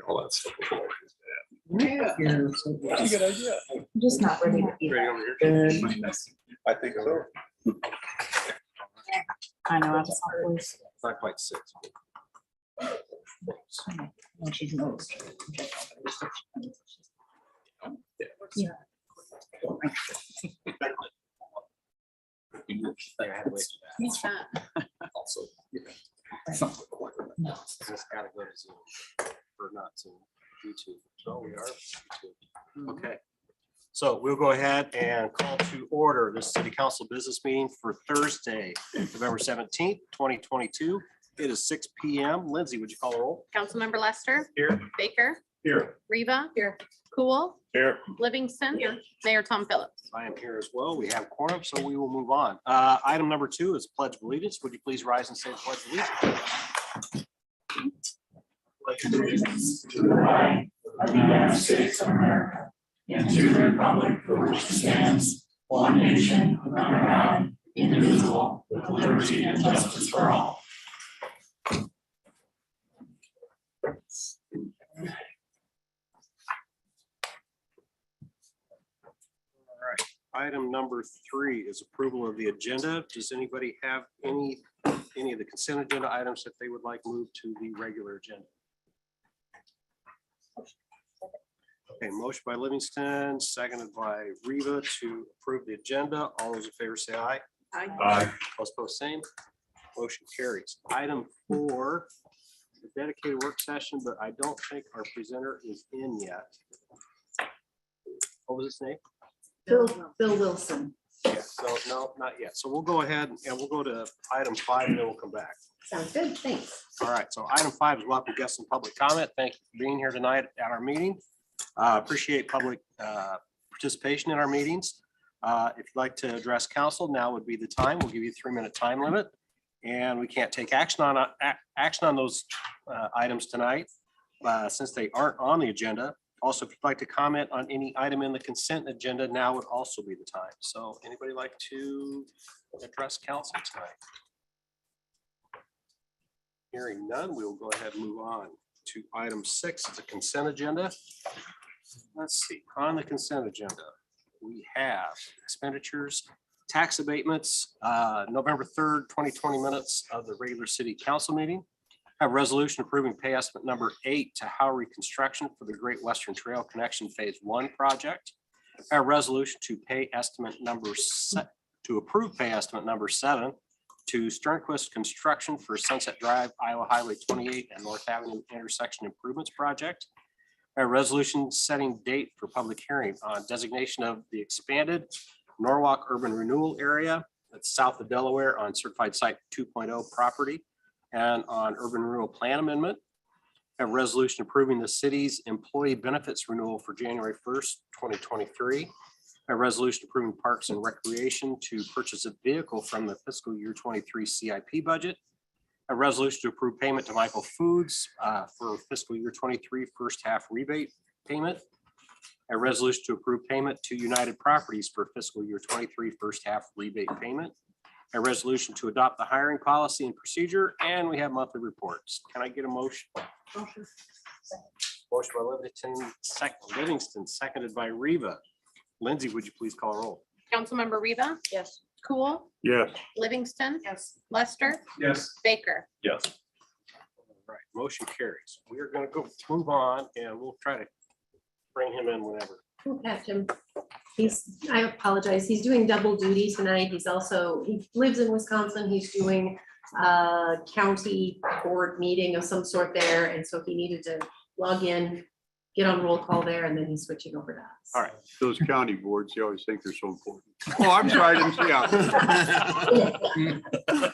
All that stuff. Yeah. That's a good idea. I'm just not ready to eat. Ready over here? I think so. I know, I was always. Not quite 6. When she's most. Yeah. What's that? Also, No. it's gotta go to Zoom or not Zoom, YouTube. So we are YouTube. Okay. So we'll go ahead and call to order this city council business meeting for Thursday, November 17th, 2022. It is 6 p.m. Lindsay, would you call the roll? Councilmember Lester, Here. Baker, Here. Reva. Here. Cool, Here. Livingston. Here. Mayor Tom Phillips. I am here as well. We have quorum, so we will move on. Item number 2 is Pledge of Allegiance. Would you please rise and say the Pledge of Allegiance? Allegiance to the flag of the United States of America and to the republic for which it stands, one nation, under God, indivisible, with liberty and justice for all. Item number 3 is approval of the agenda. Does anybody have any of the consent agenda items that they would like moved to the regular agenda? Okay, motion by Livingston, seconded by Reva to approve the agenda. All those in favor say aye. Aye. All opposed, same. Motion carries. Item 4, the dedicated work session, but I don't think our presenter is in yet. What was his name? Bill Wilson. Yeah, so no, not yet. So we'll go ahead and we'll go to item 5 and then we'll come back. Sounds good, thanks. All right, so item 5 is welcome guests and public comment. Thank you for being here tonight at our meeting. Appreciate public participation in our meetings. If you'd like to address council, now would be the time. We'll give you a 3-minute time limit. And we can't take action on those items tonight since they aren't on the agenda. Also, if you'd like to comment on any item in the consent agenda, now would also be the time. So anybody like to address council tonight? Hearing none, we will go ahead and move on to item 6. It's a consent agenda. Let's see, on the consent agenda, we have expenditures, tax abatements, November 3rd, 2020 minutes of the regular city council meeting. Have resolution approving pay estimate number 8 to Howery Construction for the Great Western Trail Connection Phase 1 project. Have resolution to approve pay estimate number 7 to Sternquist Construction for Sunset Drive, Iowa Highway 28 and North Avenue intersection improvements project. A resolution setting date for public hearing on designation of the expanded Norwalk urban renewal area that's south of Delaware on certified site 2.0 property and on urban renewal plan amendment. A resolution approving the city's employee benefits renewal for January 1st, 2023. A resolution approving parks and recreation to purchase a vehicle from the fiscal year 23 CIP budget. A resolution to approve payment to Michael Foods for fiscal year 23 first half rebate payment. A resolution to approve payment to United Properties for fiscal year 23 first half rebate payment. A resolution to adopt the hiring policy and procedure, and we have monthly reports. Can I get a motion? Motion by Livingston, seconded by Reva. Lindsay, would you please call a roll? Councilmember Reva. Yes. Cool, Yes. Livingston. Yes. Lester, Yes. Baker. Yes. All right, motion carries. We are going to move on and we'll try to bring him in whenever. We'll catch him. I apologize. He's doing double duty tonight. He lives in Wisconsin. He's doing a county board meeting of some sort there. And so he needed to log in, get on roll call there, and then he's switching over to us. All right. Those county boards, you always think they're so important. Oh, I'm sorry, I didn't see that.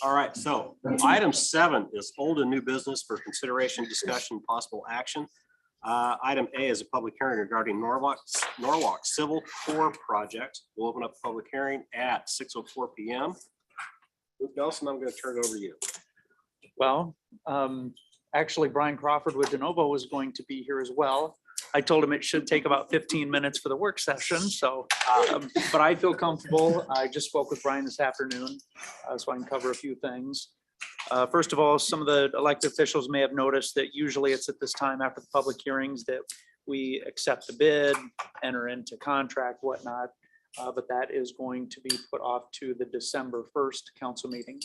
All right, so item 7 is old and new business for consideration, discussion, possible action. Item A is a public hearing regarding Norwalk Civil Core Project. We'll open up the public hearing at 6:04 p.m. Luke Nelson, I'm going to turn it over to you. Well, actually, Brian Crawford with DeNovo was going to be here as well. I told him it should take about 15 minutes for the work session, so, but I feel comfortable. I just spoke with Brian this afternoon, so I can cover a few things. First of all, some of the elected officials may have noticed that usually it's at this time after the public hearings that we accept the bid, enter into contract, whatnot. But that is going to be put off to the December 1st council meeting.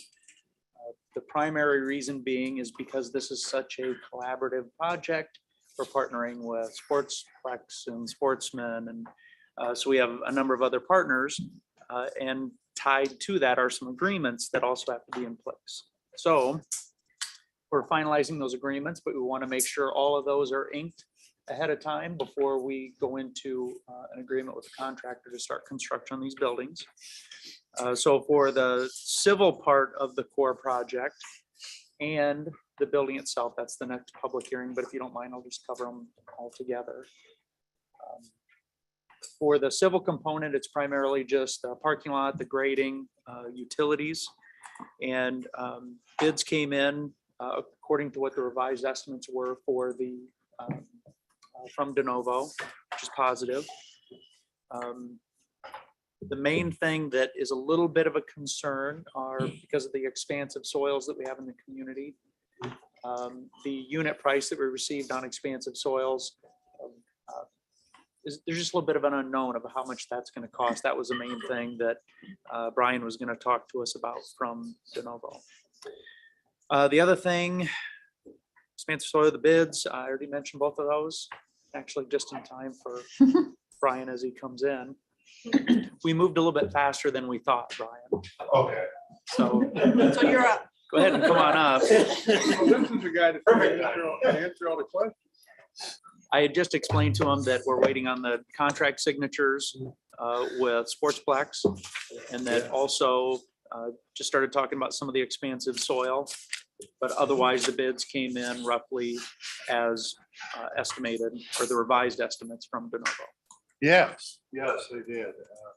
The primary reason being is because this is such a collaborative project. We're partnering with Sportsplex and Sportsmen, and so we have a number of other partners, and tied to that are some agreements that also have to be in place. So we're finalizing those agreements, but we want to make sure all of those are inked ahead of time before we go into an agreement with the contractor to start construction on these buildings. So for the civil part of the core project and the building itself, that's the next public hearing, but if you don't mind, I'll just cover them all together. For the civil component, it's primarily just the parking lot, the grading, utilities, and bids came in according to what the revised estimates were for the from De Novo, which is positive. The main thing that is a little bit of a concern are because of the expansive soils that we have in the community. The unit price that we received on expansive soils, there's just a little bit of an unknown of how much that's going to cost. That was the main thing that Brian was going to talk to us about from De Novo. The other thing, expansive soil, the bids, I already mentioned both of those, actually just in time for Brian as he comes in. We moved a little bit faster than we thought, Brian. Okay. So So you're up. go ahead and come on up. Well, this is the guy that can answer all the questions. I had just explained to him that we're waiting on the contract signatures with Sportsplex, and that also just started talking about some of the expansive soil, but otherwise the bids came in roughly as estimated, or the revised estimates from De Novo. Yes, they did.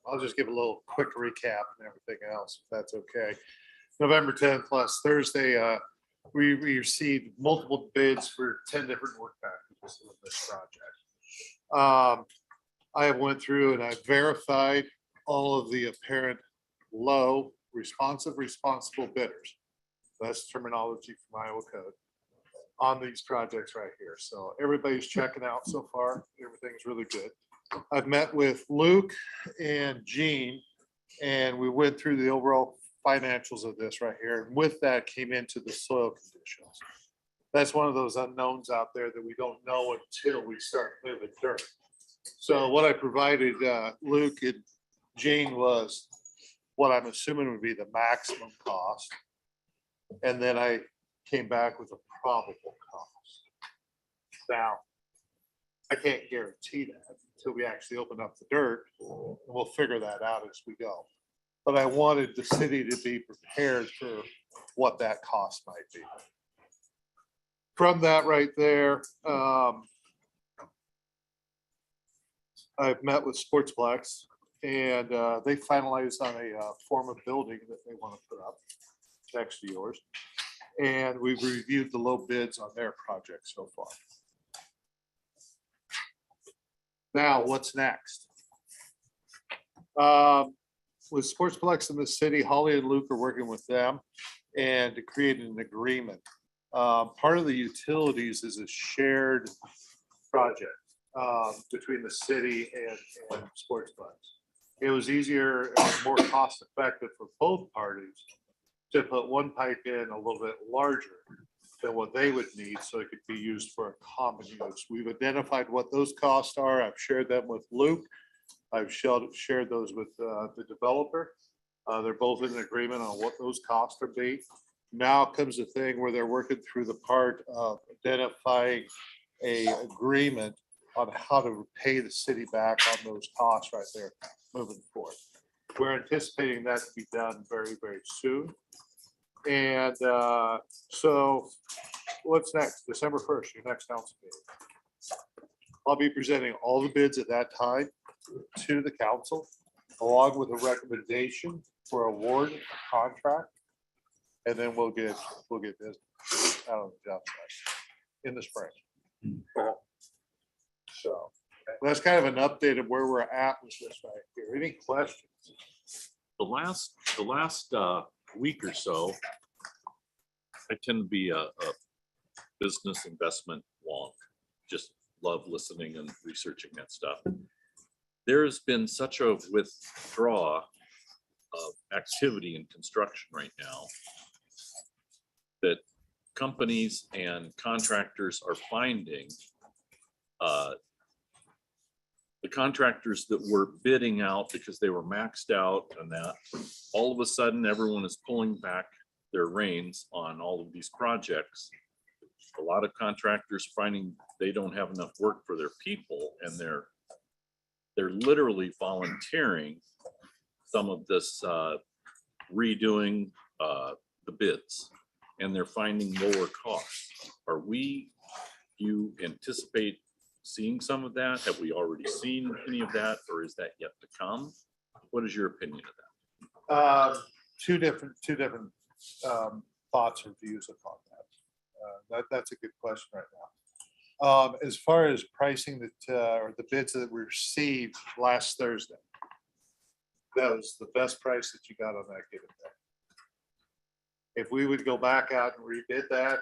I'll just give a little quick recap and everything else, if that's okay. November 10th, last Thursday, we received multiple bids for 10 different work packages of this project. I have went through and I verified all of the apparent low responsible bidders. That's terminology from Iowa code on these projects right here. So everybody's checking out so far. Everything's really good. I've met with Luke and Gene, and we went through the overall financials of this right here. And with that came into the soil conditions. That's one of those unknowns out there that we don't know until we start moving dirt. So what I provided Luke and Gene was what I'm assuming would be the maximum cost. And then I came back with a probable cost. Now, I can't guarantee that until we actually open up the dirt, and we'll figure that out as we go. But I wanted the city to be prepared for what that cost might be. From that right there, I've met with Sportsplex, and they finalized on a form of building that they want to put up next to yours. And we've reviewed the low bids on their project so far. Now, what's next? With Sportsplex in the city, Holly and Luke are working with them and to create an agreement. Part of the utilities is a shared project between the city and Sportsplex. It was easier and more cost effective for both parties to put one pipe in a little bit larger than what they would need, so it could be used for a common use. We've identified what those costs are. I've shared them with Luke. I've shared those with the developer. They're both in agreement on what those costs are be. Now comes the thing where they're working through the part of identifying a agreement on how to pay the city back on those costs right there moving forward. We're anticipating that to be done very, very soon. And so what's next? December 1st, your next council meeting. I'll be presenting all the bids at that time to the council, along with a recommendation for award contract. And then we'll get business out of the job site in the spring. So that's kind of an update of where we're at with this right here. Any questions? The last week or so, I tend to be a business investment wonk. Just love listening and researching that stuff. There's been such a withdrawal of activity in construction right now that companies and contractors are finding the contractors that were bidding out because they were maxed out and that all of a sudden everyone is pulling back their reins on all of these projects. A lot of contractors finding they don't have enough work for their people and they're literally volunteering some of this redoing the bids, and they're finding lower costs. Do you anticipate seeing some of that? Have we already seen any of that, or is that yet to come? What is your opinion of that? Two different thoughts or views upon that. That's a good question right now. As far as pricing or the bids that we received last Thursday, that was the best price that you got on that given day. If we would go back out and rebid that,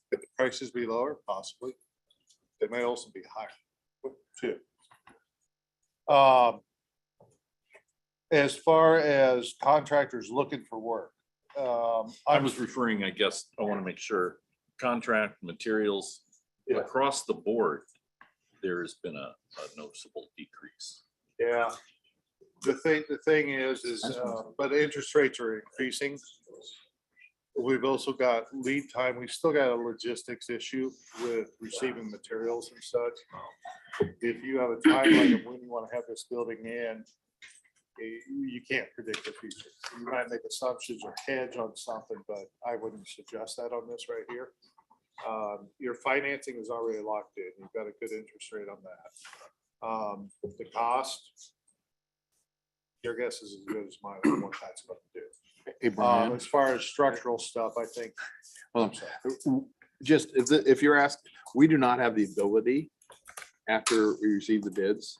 could the prices be lower? Possibly. They may also be higher too. As far as contractors looking for work, I was referring, I guess, I want to make sure, contract materials Yeah. across the board, there's been a noticeable decrease. Yeah. The thing is, but interest rates are increasing. We've also got lead time. We've still got a logistics issue with receiving materials and such. If you have a timeline of when you want to have this building in, you can't predict the future. You might make assumptions or hedge on something, but I wouldn't suggest that on this right here. Your financing is already locked in. You've got a good interest rate on that. The cost, your guess is as good as mine on what that's going to do. Hey, Brian, As far as structural stuff, I think. just if you're asked, we do not have the ability after we receive the bids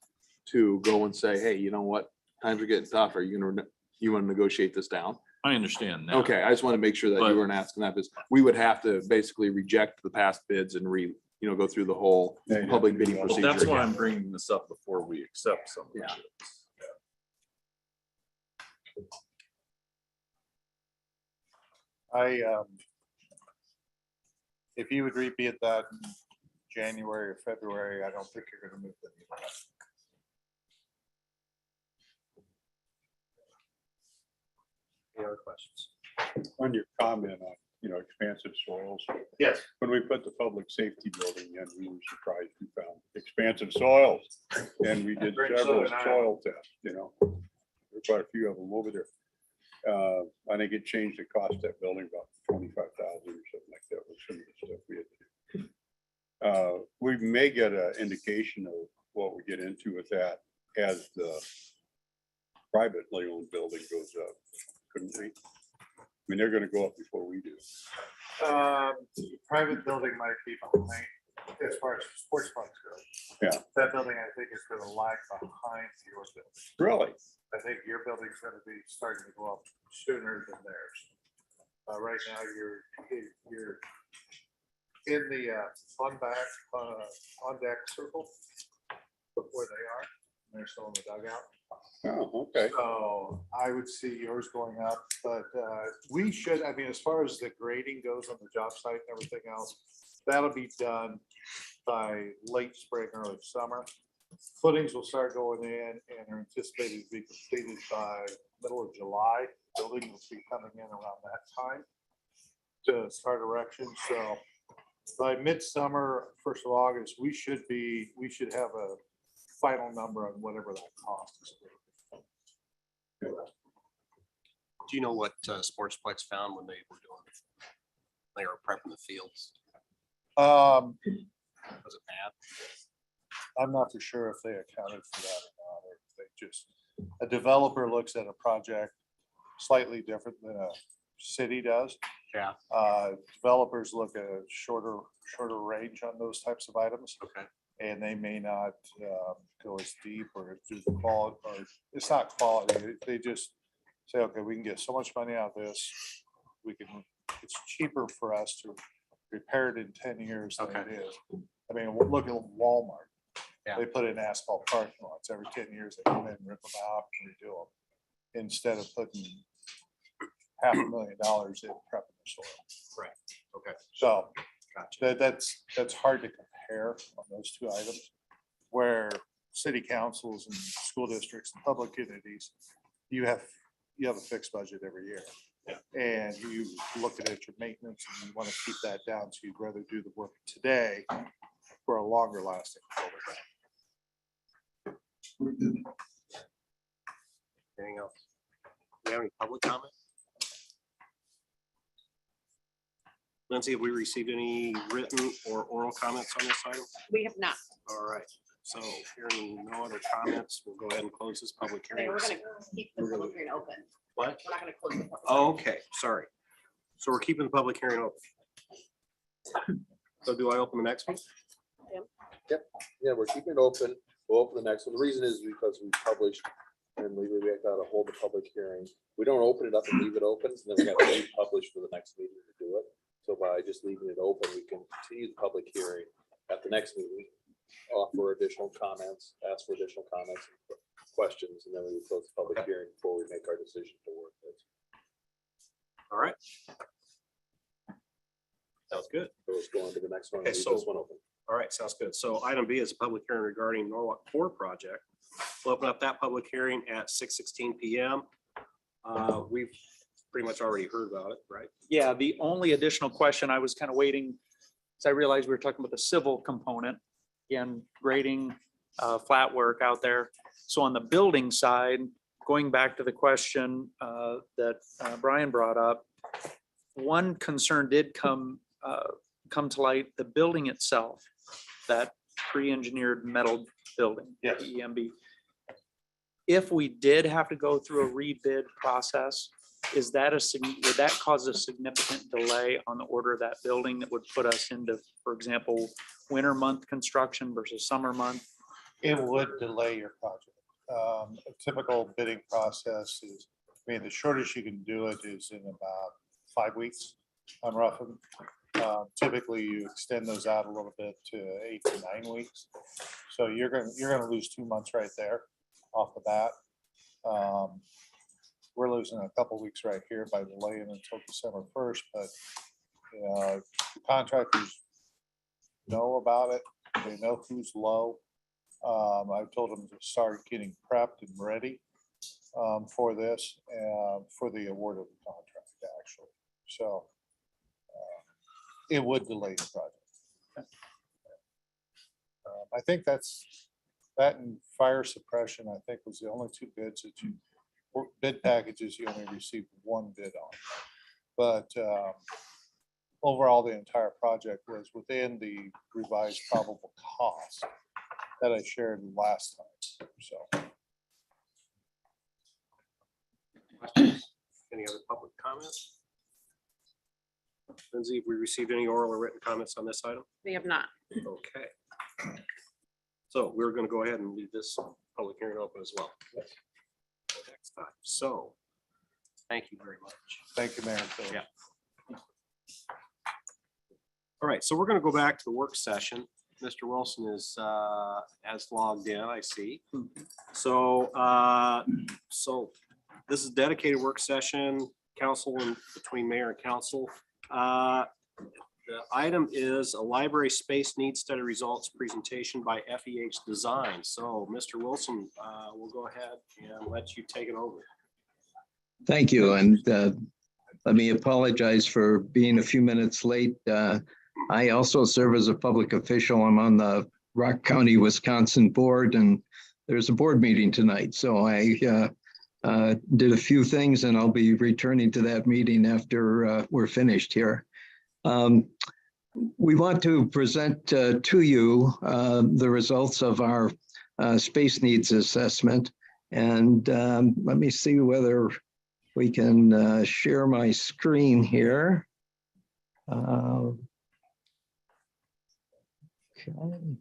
to go and say, hey, you know what? Times are getting tough. Are you want to negotiate this down? I understand that. Okay, I just want to make sure that But- you weren't asking that, because we would have to basically reject the past bids and go through the whole public bidding Well, procedure. that's why again. I'm bringing this up before we accept some of the Yeah. bids. If you would rebid that in January or February, I don't think you're gonna move the needle. Any other questions? On your comment on, expansive soils, Yes. when we put the public safety building in, we were surprised we found expansive soils. And we did Great several soil. soil tests, There's quite a few of them over there. I think it changed the cost of that building about 25,000 or something like that with some of the stuff we had to do. We may get an indication of what we get into with that as the privately owned building goes up, couldn't we? I mean, they're gonna go up before we do. Private building might be behind as far as sports parks go. Yeah. That building, I think, is gonna lag behind your building. Really? I think your building's gonna be starting to go up sooner than theirs. Right now, you're in the on deck circle before they are. They're still in the dugout. Oh, okay. So I would see yours going up, but we should, as far as the grading goes on the job site and everything else, that'll be done by late spring, early summer. Footings will start going in and are anticipated to be completed by middle of July. Building will be coming in around that time to start erection. So by midsummer, 1st of August, we should have a final number on whatever that cost is. Do you know what Sportsplex found when they were prepping the fields? Was it bad? I'm not for sure if they accounted for that or not, or if they just, a developer looks at a project slightly different than a city does. Yeah. Developers look at a shorter range on those types of items. Okay. And they may not go as deep or do the quality, or it's not quality. They just say, okay, we can get so much money out of this. We can it's cheaper for us to repair it in 10 years than it Okay. is. I mean, look at Walmart. Yeah. They put in asphalt parking lots every 10 years. They come in, rip them out and redo them instead of putting $500,000 in prepping the soil. Right. Okay. So Gotcha. that's hard to compare on those two items. Where city councils and school districts and public entities, you have a fixed budget every year. Yeah. And you look at your maintenance and you want to keep that down, so you'd rather do the work today for a longer lasting. Anything else? Do you have any public comment? Lindsay, have we received any written or oral comments on this item? We have not. All right, so hearing no other comments, we'll go ahead and close this public hearing. We're gonna keep the public hearing open. What? We're not gonna close the public. Okay, sorry. So we're keeping the public hearing open. So do I open the next one? Yeah, we're keeping it open. We'll open the next one. The reason is because we published and we gotta hold the public hearing. We don't open it up and leave it open, and then we have to republish for the next meeting to do it. So by just leaving it open, we can continue the public hearing at the next meeting, offer additional comments, ask for additional comments, and questions, and then we would close the public hearing before we make our decision to work with. All right. Sounds good. So let's go on to the next one. Okay, and leave so- this one open. All right, sounds good. So item B is a public hearing regarding Norwalk 4 project. We'll open up that public hearing at 6:16 PM. We've pretty much already heard about it, right? Yeah, the only additional question I was kind of waiting, because I realized we were talking about the civil component, again, grading, flat work out there. So on the building side, going back to the question that Brian brought up, one concern did come to light, the building itself, that pre-engineered metal building. Yes. EMB. If we did have to go through a rebid process, would that cause a significant delay on the order of that building that would put us into, for example, winter month construction versus summer month? It would delay your project. A typical bidding process is, I mean, the shortest you can do it is in about 5 weeks on roughing. Typically, you extend those out a little bit to 8 to 9 weeks. So you're gonna lose 2 months right there off the bat. We're losing a couple weeks right here by delaying until December 1st, but the contractors know about it. They know who's low. I've told them to start getting prepped and ready for this, for the award of the contract, actually. So it would delay the project. I think that and fire suppression, I think, was the only two bids that bid packages you only received one bid on. But overall, the entire project was within the revised probable cost that I shared last time, so. Any other public comments? Lindsay, have we received any oral or written comments on this item? We have not. Okay. So we're going to go ahead and leave this public hearing open as well. Next time. So, thank you very much. Thank you, Mayor. Yeah. All right, so we're going to go back to the work session. Mr. Wilson is has logged in, I see. So, so this is dedicated work session, council and between mayor and council. The item is a library space needs study results presentation by FEH Design. So, Mr. Wilson, we'll go ahead and let you take it over. Thank you, and let me apologize for being a few minutes late. I also serve as a public official. I'm on the Rock County, Wisconsin board, and there's a board meeting tonight. So I did a few things, and I'll be returning to that meeting after we're finished here. We want to present to you the results of our space needs assessment. And let me see whether we can share my screen here. Okay.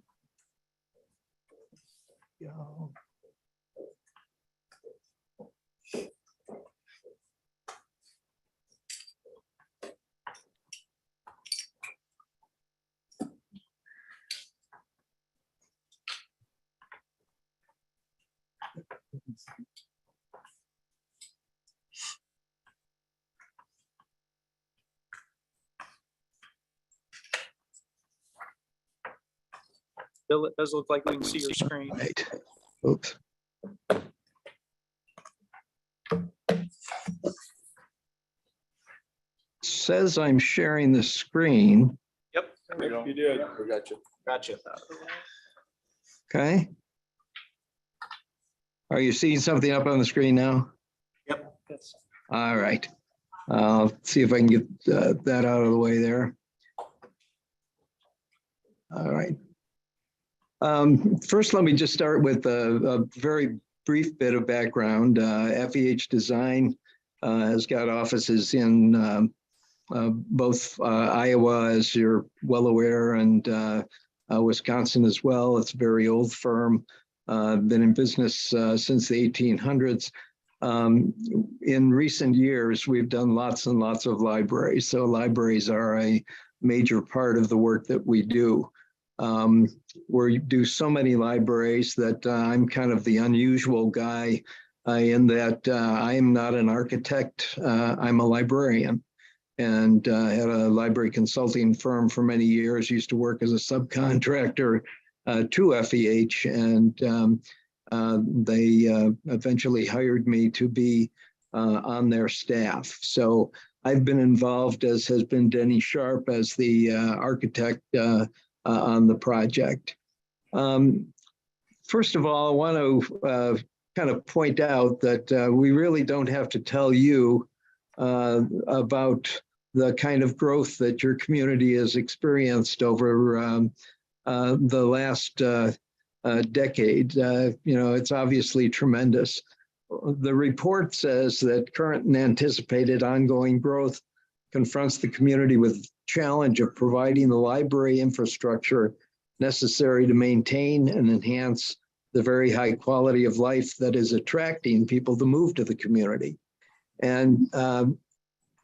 Go. Bill, it does look like we can see your screen. Right. Oops. Says I'm sharing the screen. Yep. You did. We got you. Gotcha. Okay. Are you seeing something up on the screen now? Yep. Yes. All right. I'll see if I can get that out of the way there. All right. First, let me just start with a very brief bit of background. FEH Design has got offices in both Iowa, as you're well aware, and Wisconsin as well. It's a very old firm, been in business since the 1800s. In recent years, we've done lots and lots of libraries. So libraries are a major part of the work that we do. We do so many libraries that I'm kind of the unusual guy in that I am not an architect. I'm a librarian, and had a library consulting firm for many years, used to work as a subcontractor to FEH, and they eventually hired me to be on their staff. So I've been involved, as has been Denny Sharp, as the architect on the project. First of all, I want to kind of point out that we really don't have to tell you about the kind of growth that your community has experienced over the last decade. It's obviously tremendous. The report says that current and anticipated ongoing growth confronts the community with the challenge of providing the library infrastructure necessary to maintain and enhance the very high quality of life that is attracting people to move to the community. And I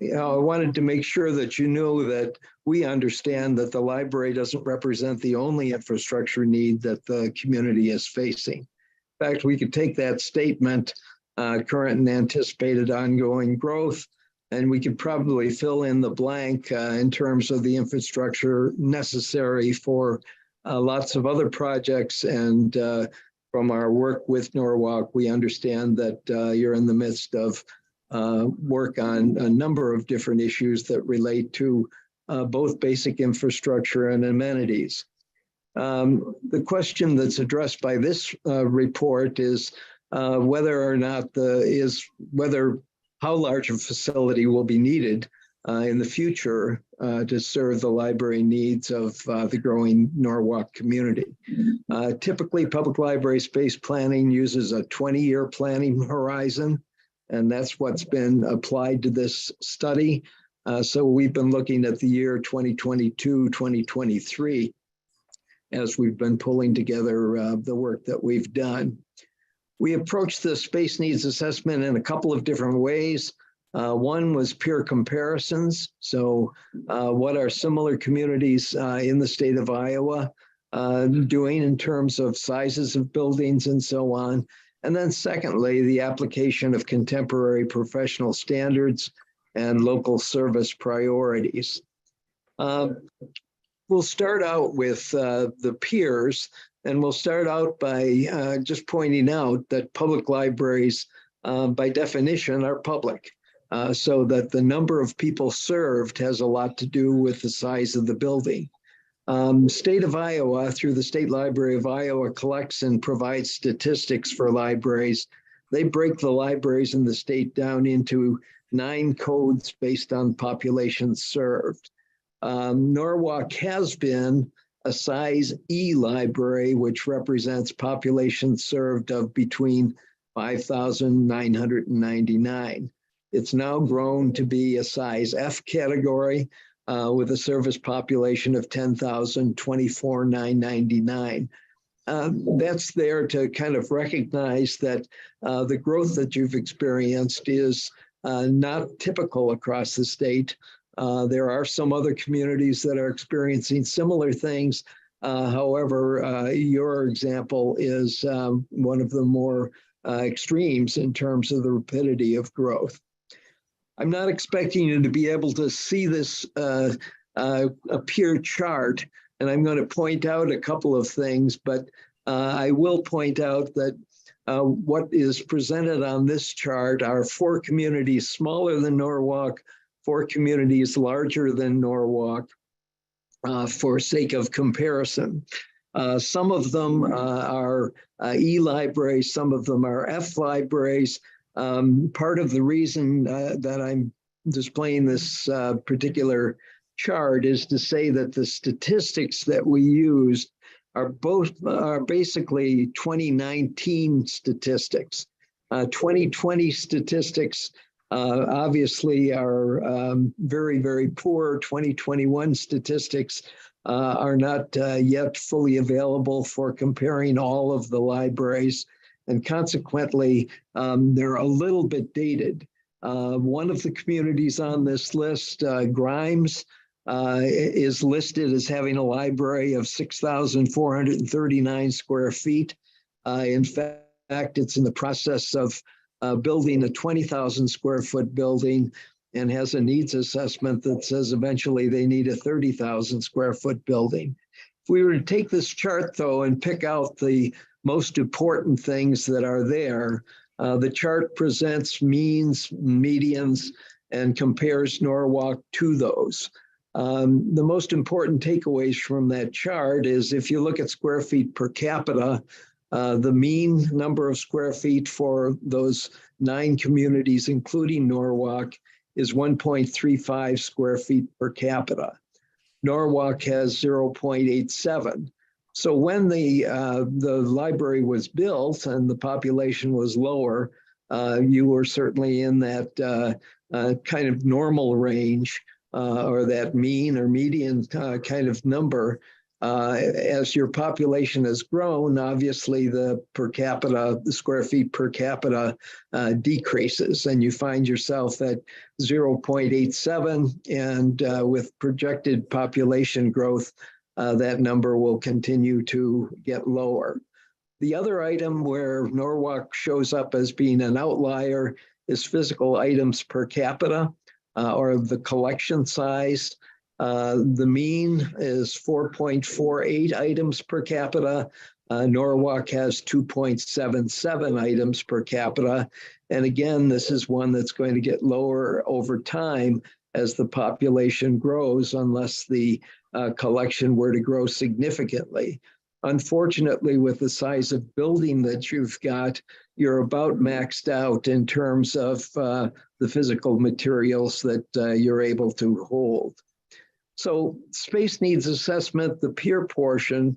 wanted to make sure that you knew that we understand that the library doesn't represent the only infrastructure need that the community is facing. In fact, we could take that statement, current and anticipated ongoing growth, and we could probably fill in the blank in terms of the infrastructure necessary for lots of other projects. And from our work with Norwalk, we understand that you're in the midst of work on a number of different issues that relate to both basic infrastructure and amenities. The question that's addressed by this report is whether or not how large a facility will be needed in the future to serve the library needs of the growing Norwalk community. Typically, public library space planning uses a 20-year planning horizon, and that's what's been applied to this study. So we've been looking at the year 2022, 2023, as we've been pulling together the work that we've done. We approached the space needs assessment in a couple of different ways. One was peer comparisons. So what are similar communities in the state of Iowa doing in terms of sizes of buildings and so on? And then secondly, the application of contemporary professional standards and local service priorities. We'll start out with the peers, and we'll start out by just pointing out that public libraries, by definition, are public, so that the number of people served has a lot to do with the size of the building. State of Iowa, through the State Library of Iowa, collects and provides statistics for libraries. They break the libraries in the state down into 9 codes based on population served. Norwalk has been a size E library, which represents population served of between 5,999. It's now grown to be a size F category, with a service population of 10,024,999. That's there to kind of recognize that the growth that you've experienced is not typical across the state. There are some other communities that are experiencing similar things. However, your example is one of the more extremes in terms of the rapidity of growth. I'm not expecting you to be able to see this a peer chart And I'm going to point out a couple of things, but I will point out that what is presented on this chart are 4 communities smaller than Norwalk, 4 communities larger than Norwalk, for sake of comparison. Some of them are e-libraries, some of them are F-libraries. Part of the reason that I'm displaying this particular chart is to say that the statistics that we used are basically 2019 statistics. 2020 statistics obviously are very, very poor. 2021 statistics are not yet fully available for comparing all of the libraries, and consequently, they're a little bit dated. One of the communities on this list, Grimes, is listed as having a library of 6,439 square feet. In fact, it's in the process of building a 20,000 square foot building and has a needs assessment that says eventually they need a 30,000 square foot building. If we were to take this chart though and pick out the most important things that are there, the chart presents means, medians, and compares Norwalk to those. The most important takeaways from that chart is if you look at square feet per capita, the mean number of square feet for those 9 communities, including Norwalk, is 1.35 square feet per capita. Norwalk has 0.87. So when the library was built and the population was lower, you were certainly in that kind of normal range or that mean or median kind of number. As your population has grown, obviously the per capita, the square feet per capita decreases, and you find yourself at 0.87, and with projected population growth, that number will continue to get lower. The other item where Norwalk shows up as being an outlier is physical items per capita, or the collection size. The mean is 4.48 items per capita. Norwalk has 2.77 items per capita. And again, this is one that's going to get lower over time as the population grows, unless the collection were to grow significantly. Unfortunately, with the size of building that you've got, you're about maxed out in terms of the physical materials that you're able to hold. So space needs assessment, the peer portion,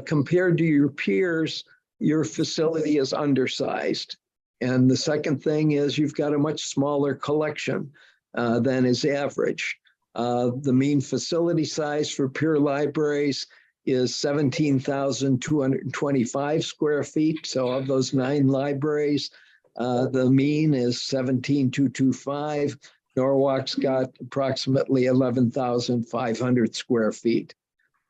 compared to your peers, your facility is undersized. And the second thing is you've got a much smaller collection than is average. The mean facility size for peer libraries is 17,225 square feet. So of those 9 libraries, the mean is 17,225. Norwalk's got approximately 11,500 square feet.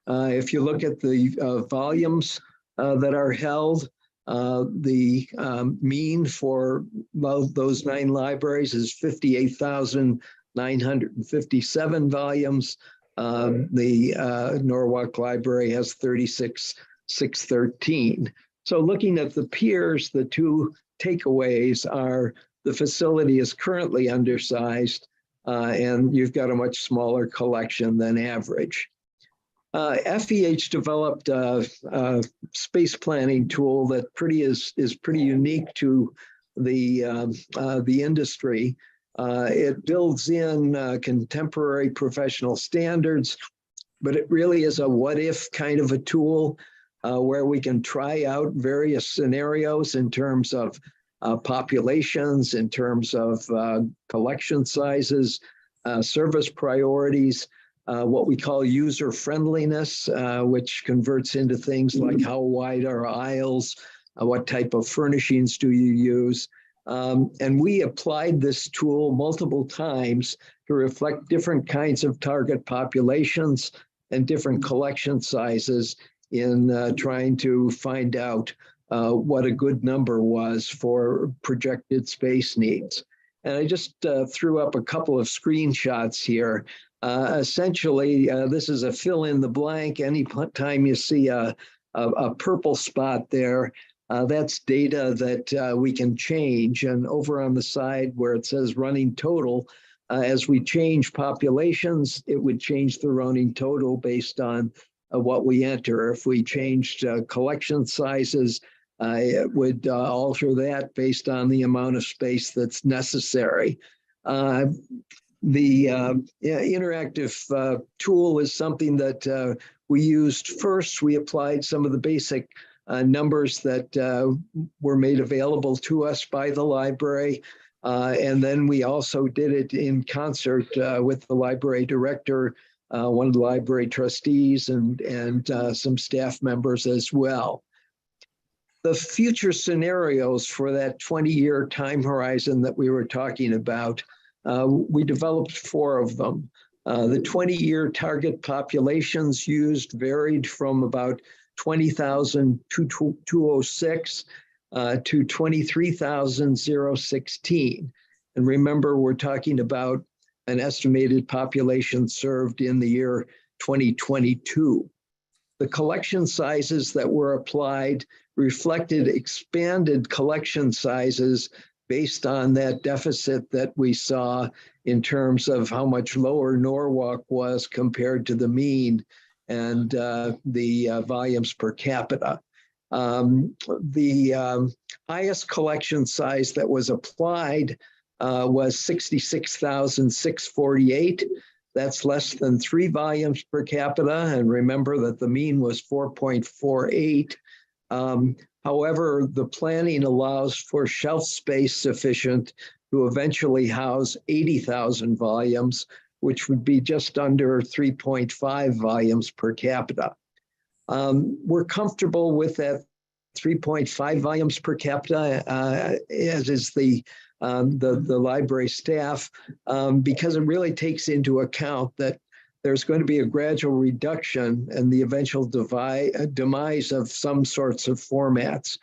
If you look at the volumes that are held, the mean for those 9 libraries is 58,957 volumes. The Norwalk Library has 36,613. So looking at the peers, the 2 takeaways are the facility is currently undersized and you've got a much smaller collection than average. FEH developed a space planning tool that is pretty unique to the industry. It builds in contemporary professional standards, but it really is a what if kind of a tool where we can try out various scenarios in terms of populations, in terms of collection sizes, service priorities, what we call user friendliness, which converts into things like how wide are aisles, what type of furnishings do you use. And we applied this tool multiple times to reflect different kinds of target populations and different collection sizes in trying to find out what a good number was for projected space needs. And I just threw up a couple of screenshots here. Essentially, this is a fill in the blank. Anytime you see a purple spot there, that's data that we can change. And over on the side where it says running total, as we change populations, it would change the running total based on what we enter. If we changed collection sizes, it would alter that based on the amount of space that's necessary. The interactive tool is something that we used first. We applied some of the basic numbers that were made available to us by the library. And then we also did it in concert with the library director, one of the library trustees, and some staff members as well. The future scenarios for that 20-year time horizon that we were talking about, we developed 4 of them. The 20-year target populations used varied from about 20,000 to 206 to 23,016. And remember, we're talking about an estimated population served in the year 2022. The collection sizes that were applied reflected expanded collection sizes based on that deficit that we saw in terms of how much lower Norwalk was compared to the mean and the volumes per capita. The highest collection size that was applied was 66,648. That's less than 3 volumes per capita. And remember that the mean was 4.48. However, the planning allows for shelf space sufficient to eventually house 80,000 volumes, which would be just under 3.5 volumes per capita. We're comfortable with that 3.5 volumes per capita, as is the library staff, because it really takes into account that there's going to be a gradual reduction and the eventual demise of some sorts of formats.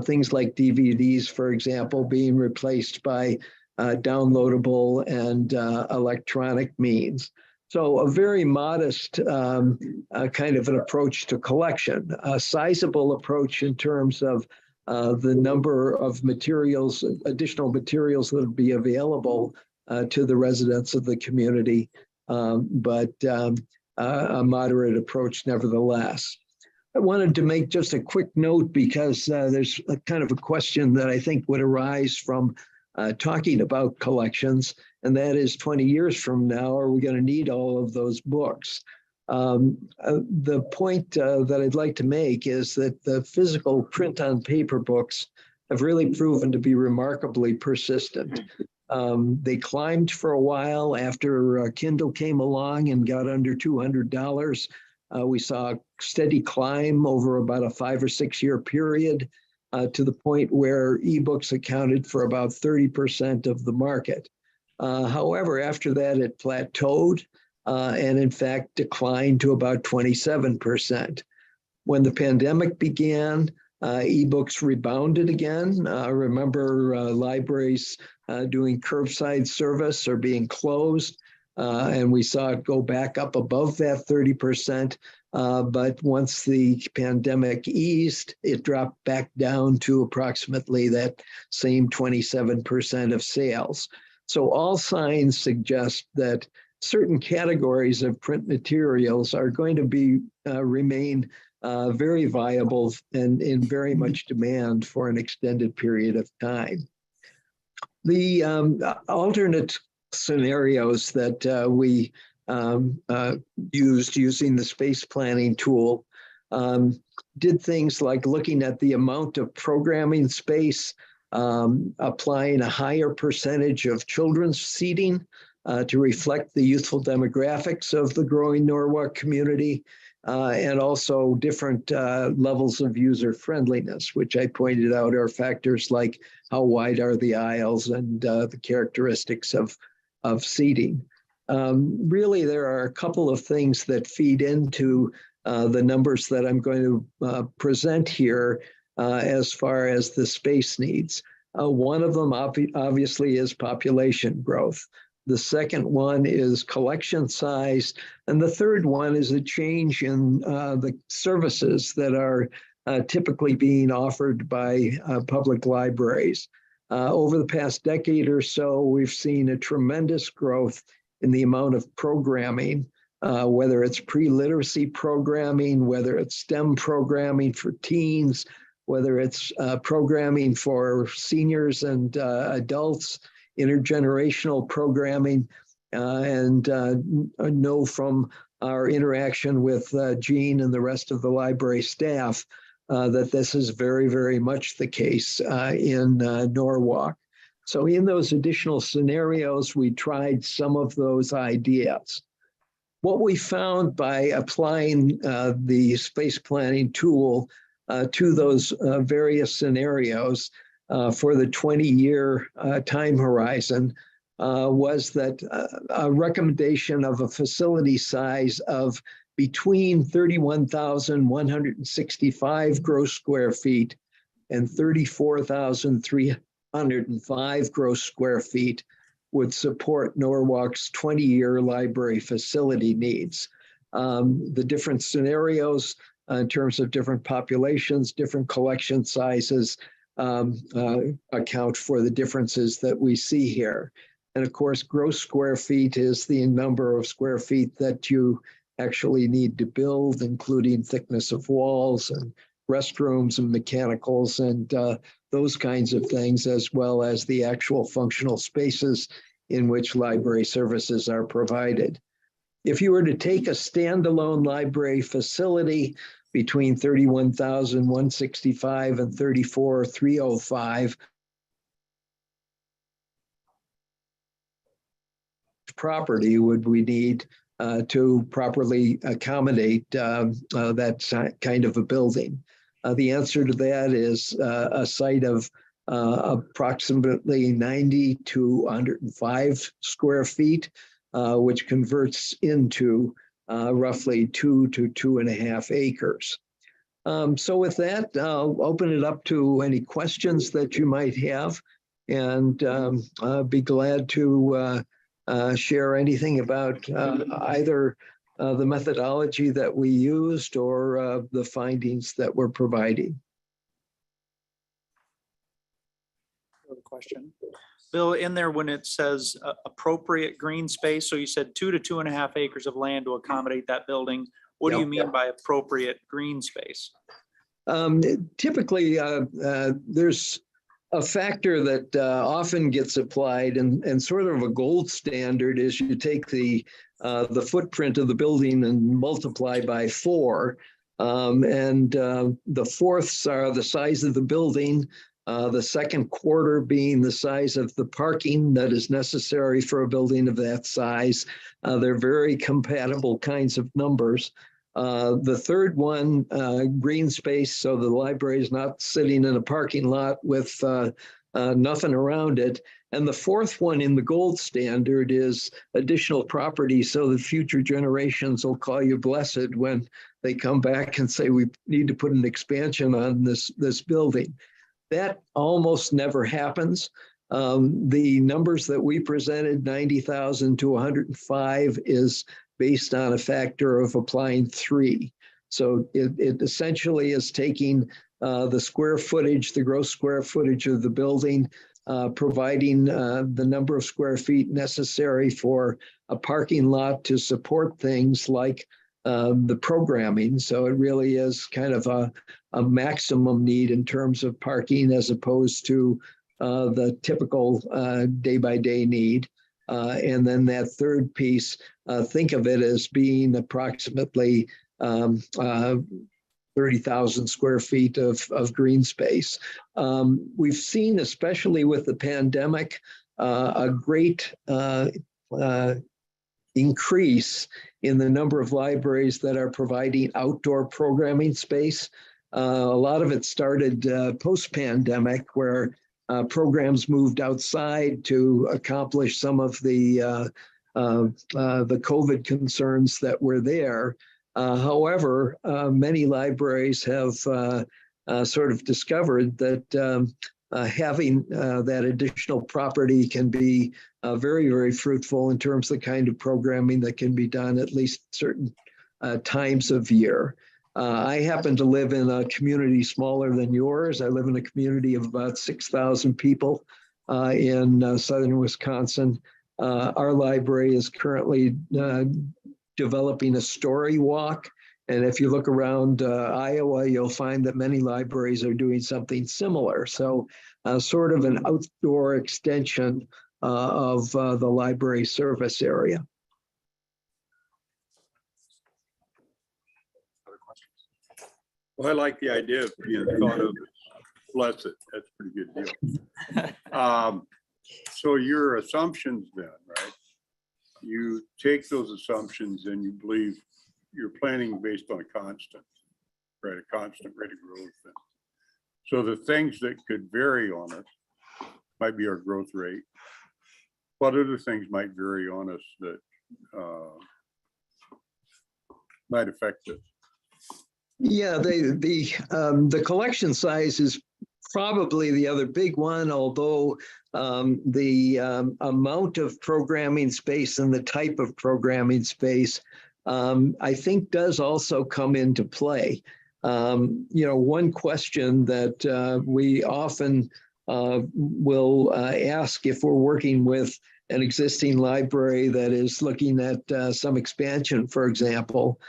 Things like DVDs, for example, being replaced by downloadable and electronic means. So a very modest kind of an approach to collection, a sizable approach in terms of the number of materials, additional materials that would be available to the residents of the community, but a moderate approach nevertheless. I wanted to make just a quick note because there's a kind of a question that I think would arise from talking about collections, and that is 20 years from now, are we going to need all of those books? The point that I'd like to make is that the physical print on paper books have really proven to be remarkably persistent. They climbed for a while after Kindle came along and got under $200. We saw a steady climb over about a 5 or 6 year period to the point where ebooks accounted for about 30% of the market. However, after that, it plateaued and in fact declined to about 27%. When the pandemic began, ebooks rebounded again. Remember libraries doing curbside service or being closed, and we saw it go back up above that 30%. But once the pandemic eased, it dropped back down to approximately that same 27% of sales. So all signs suggest that certain categories of print materials are going to be remain very viable and in very much demand for an extended period of time. The alternate scenarios that we used using the space planning tool did things like looking at the amount of programming space, applying a higher percentage of children's seating to reflect the youthful demographics of the growing Norwalk community, and also different levels of user friendliness, which I pointed out are factors like how wide are the aisles and the characteristics of seating. Really, there are a couple of things that feed into the numbers that I'm going to present here as far as the space needs. One of them obviously is population growth. The second one is collection size. And the third one is a change in the services that are typically being offered by public libraries. Over the past decade or so, we've seen a tremendous growth in the amount of programming, whether it's pre-literacy programming, whether it's STEM programming for teens, whether it's programming for seniors and adults, intergenerational programming, and know from our interaction with Jean and the rest of the library staff that this is very, very much the case in Norwalk. So in those additional scenarios, we tried some of those ideas. What we found by applying the space planning tool to those various scenarios for the 20-year time horizon was that a recommendation of a facility size of between 31,165 gross square feet and 34,305 gross square feet would support Norwalk's 20-year library facility needs. The different scenarios in terms of different populations, different collection sizes account for the differences that we see here. And of course, gross square feet is the number of square feet that you actually need to build, including thickness of walls and restrooms and mechanicals and those kinds of things, as well as the actual functional spaces in which library services are provided. If you were to take a standalone library facility between 31,165 and 34,305, property would we need to properly accommodate that kind of a building? The answer to that is a site of approximately 90 to 105 square feet, which converts into roughly 2 to 2.5 acres. So with that, I'll open it up to any questions that you might have, and I'll be glad to share anything about either the methodology that we used or the findings that we're providing. Question. Bill, in there when it says appropriate green space, so you said 2 to 2.5 acres of land to accommodate that building. What do you mean by appropriate green space? Typically, there's a factor that often gets applied, and sort of a gold standard is you take the footprint of the building and multiply by 4. And the fourths are the size of the building, the second quarter being the size of the parking that is necessary for a building of that size. They're very compatible kinds of numbers. The third one, green space, so the library is not sitting in a parking lot with nothing around it. And the fourth one in the gold standard is additional property, so the future generations will call you blessed when they come back and say, we need to put an expansion on this building. That almost never happens. The numbers that we presented, 90,000 to 105, is based on a factor of applying 3. So it essentially is taking the square footage, the gross square footage of the building, providing the number of square feet necessary for a parking lot to support things like the programming. So it really is kind of a maximum need in terms of parking as opposed to the typical day-by-day need. And then that third piece, think of it as being approximately 30,000 square feet of green space. We've seen, especially with the pandemic, a great increase in the number of libraries that are providing outdoor programming space. A lot of it started post-pandemic, where programs moved outside to accomplish some of the COVID concerns that were there. However, many libraries have sort of discovered that having that additional property can be very, very fruitful in terms of the kind of programming that can be done at least certain times of year. I happen to live in a community smaller than yours. I live in a community of about 6,000 people in southern Wisconsin. Our library is currently developing a story walk. And if you look around Iowa, you'll find that many libraries are doing something similar. So sort of an outdoor extension of the library service area. Well, I like the idea of being thought of, bless it, that's a pretty good deal. So your assumptions then, right? You take those assumptions and you believe you're planning based on a constant, right? A constant rate of growth. So the things that could vary on us might be our growth rate. What other things might vary on us that might affect it? Yeah, the collection size is probably the other big one, although the amount of programming space and the type of programming space, I think does also come into play. One question that we often will ask if we're working with an existing library that is looking at some expansion, for example,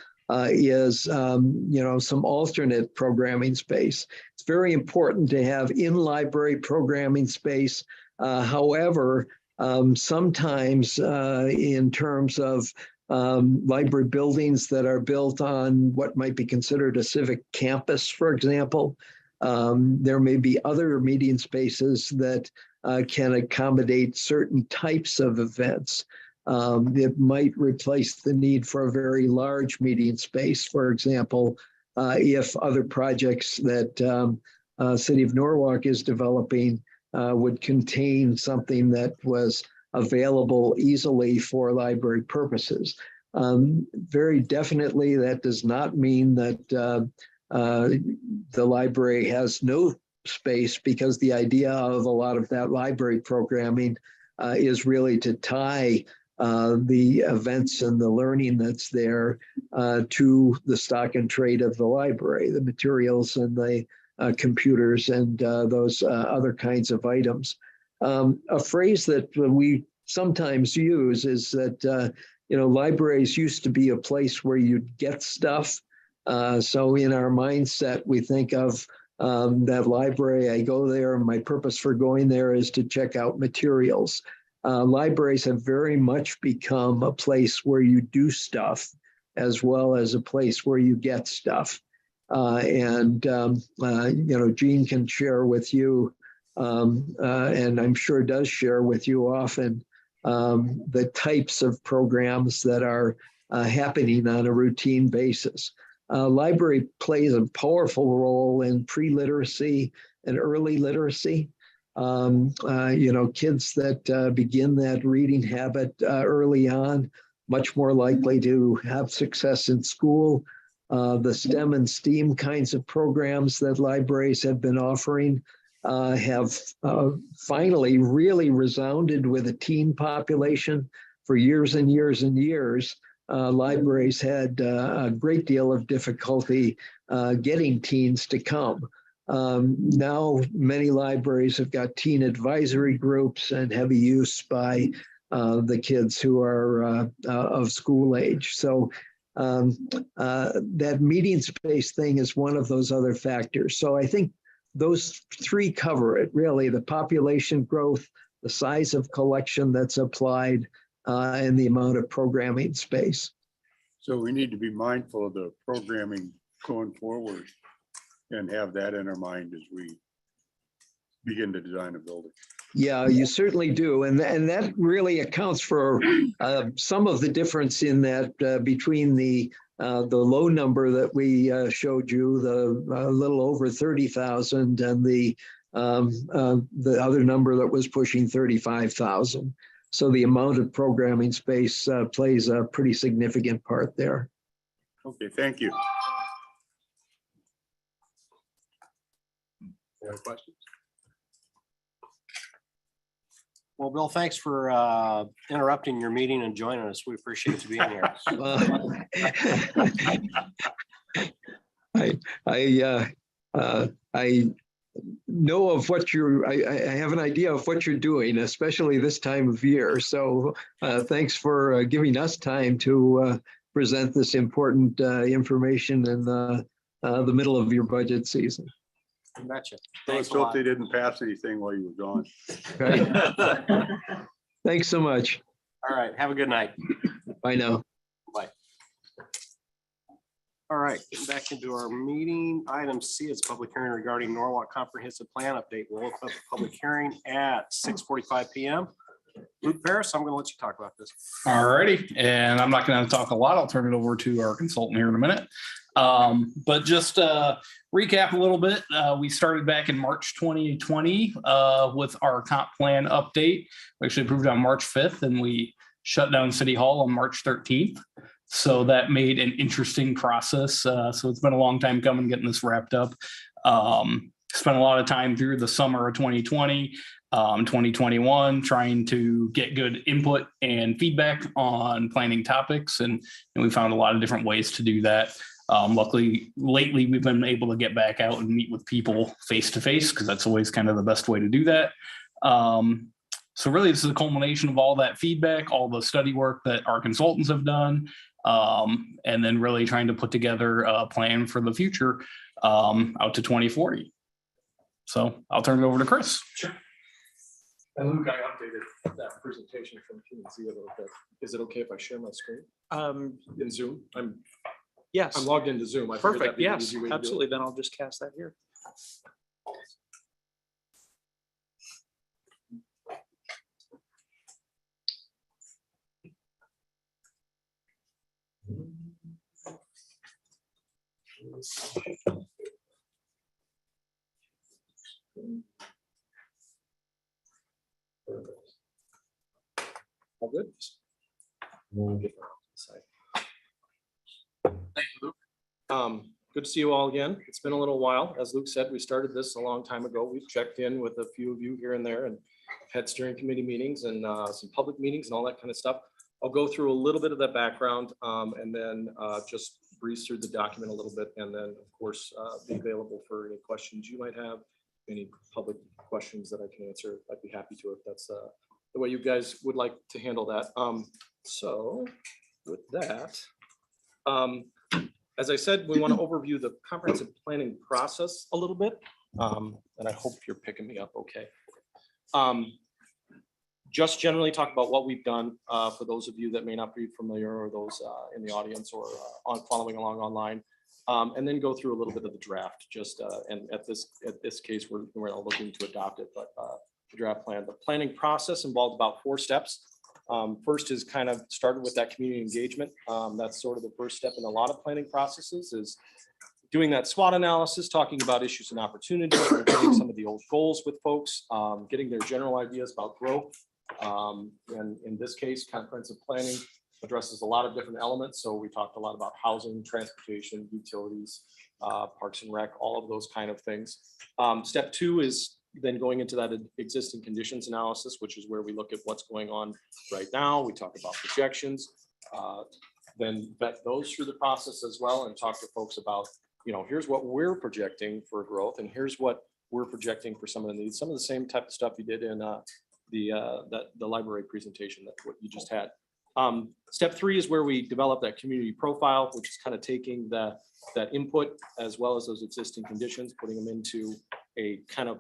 is some alternate programming space. It's very important to have in-library programming space. However, sometimes in terms of library buildings that are built on what might be considered a civic campus, for example, there may be other meeting spaces that can accommodate certain types of events. It might replace the need for a very large meeting space, for example, if other projects that City of Norwalk is developing would contain something that was available easily for library purposes. Very definitely, that does not mean that the library has no space, because the idea of a lot of that library programming is really to tie the events and the learning that's there to the stock and trade of the library, the materials and the computers and those other kinds of items. A phrase that we sometimes use is that libraries used to be a place where you'd get stuff. So in our mindset, we think of that library, I go there, and my purpose for going there is to check out materials. Libraries have very much become a place where you do stuff as well as a place where you get stuff. Gene can share with you, and I'm sure does share with you often, the types of programs that are happening on a routine basis. Library plays a powerful role in pre-literacy and early literacy. Kids that begin that reading habit early on, much more likely to have success in school. The STEM and STEAM kinds of programs that libraries have been offering have finally really resounded with a teen population. For years and years and years, libraries had a great deal of difficulty getting teens to come. Now, many libraries have got teen advisory groups and heavy use by the kids who are of school age. So that meeting space thing is one of those other factors. So I think those three cover it, really: the population growth, the size of collection that's applied, and the amount of programming space. So we need to be mindful of the programming going forward and have that in our mind as we begin to design a building. Yeah, you certainly do. And that really accounts for some of the difference in that between the low number that we showed you, the little over 30,000, and the other number that was pushing 35,000. So the amount of programming space plays a pretty significant part there. Okay, thank you. Any other questions? Well, Bill, thanks for interrupting your meeting and joining us. We appreciate you being here. I know of what I have an idea of what you're doing, especially this time of year. So thanks for giving us time to present this important information in the middle of your budget season. Betcha. Let's Thanks a hope lot. they didn't pass anything while you were gone. Okay? Thanks so much. All right. Have a good night. Bye now. All right, getting back into our meeting. Item C is public hearing regarding Norwalk Comprehensive Plan Update. We'll open up the public hearing at 6:45 PM. Luke Paris, I'm going to let you talk about this. All righty, and I'm not going to talk a lot. I'll turn it over to our consultant here in a minute. But just recap a little bit. We started back in March 2020 with our comp plan update. We actually approved on March 5th, and we shut down City Hall on March 13th. So that made an interesting process. So it's been a long time coming getting this wrapped up. Spent a lot of time through the summer of 2020, 2021, trying to get good input and feedback on planning topics. And we found a lot of different ways to do that. Luckily, lately, we've been able to get back out and meet with people face to face, because that's always kind of the best way to do that. So really, this is a culmination of all that feedback, all the study work that our consultants have done, and then really trying to put together a plan for the future out to 2040. So I'll turn it over to Chris. Sure. And Luke, I updated that presentation from P&Z a little bit. Is it okay if I share my screen in Zoom? I'm Yes, logged into Zoom. I figured that'd perfect. be an Yes, easy way to do it. absolutely. Then I'll just cast that here. All good. Thank you, Luke. Good to see you all again. It's been a little while. As Luke said, we started this a long time ago. We've checked in with a few of you here and there and had steering committee meetings and some public meetings and all that kind of stuff. I'll go through a little bit of that background and then just breeze through the document a little bit, and then of course be available for any questions you might have, any public questions that I can answer. I'd be happy to if that's the way you guys would like to handle that. So with that, as I said, we want to overview the comprehensive planning process a little bit, and I hope you're picking me up okay. Just generally talk about what we've done for those of you that may not be familiar, or those in the audience or on following along online, and then go through a little bit of the draft. Just and at this case, we're not looking to adopt it, but the draft plan. The planning process involved about 4 steps. First is kind of started with that community engagement. That's sort of the first step in a lot of planning processes, is doing that SWOT analysis, talking about issues and opportunities, getting some of the old goals with folks, getting their general ideas about growth. And in this case, comprehensive planning addresses a lot of different elements. So we talked a lot about housing, transportation, utilities, parks and rec, all of those kind of things. Step 2 is then going into that existing conditions analysis, which is where we look at what's going on right now. We talk about projections, then vet those through the process as well, and talk to folks about, here's what we're projecting for growth, and here's what we're projecting for some of the needs. Some of the same type of stuff you did in the library presentation, that what you just had. Step 3 is where we develop that community profile, which is kind of taking that input as well as those existing conditions, putting them into a kind of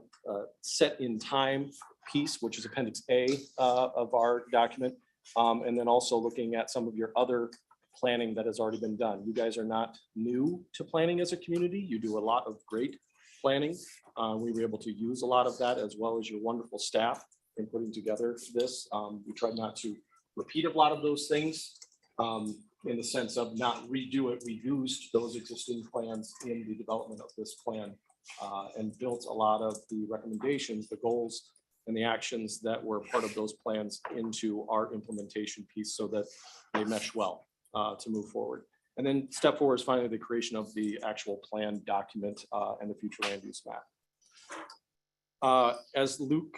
set in time piece, which is Appendix A of our document. And then also looking at some of your other planning that has already been done. You guys are not new to planning as a community. You do a lot of great planning. We were able to use a lot of that, as well as your wonderful staff in putting together this. We tried not to repeat a lot of those things in the sense of not redo it. We used those existing plans in the development of this plan and built a lot of the recommendations, the goals, and the actions that were part of those plans into our implementation piece, so that they mesh well to move forward. And then step 4 is finally the creation of the actual plan document and the future land use map. As Luke,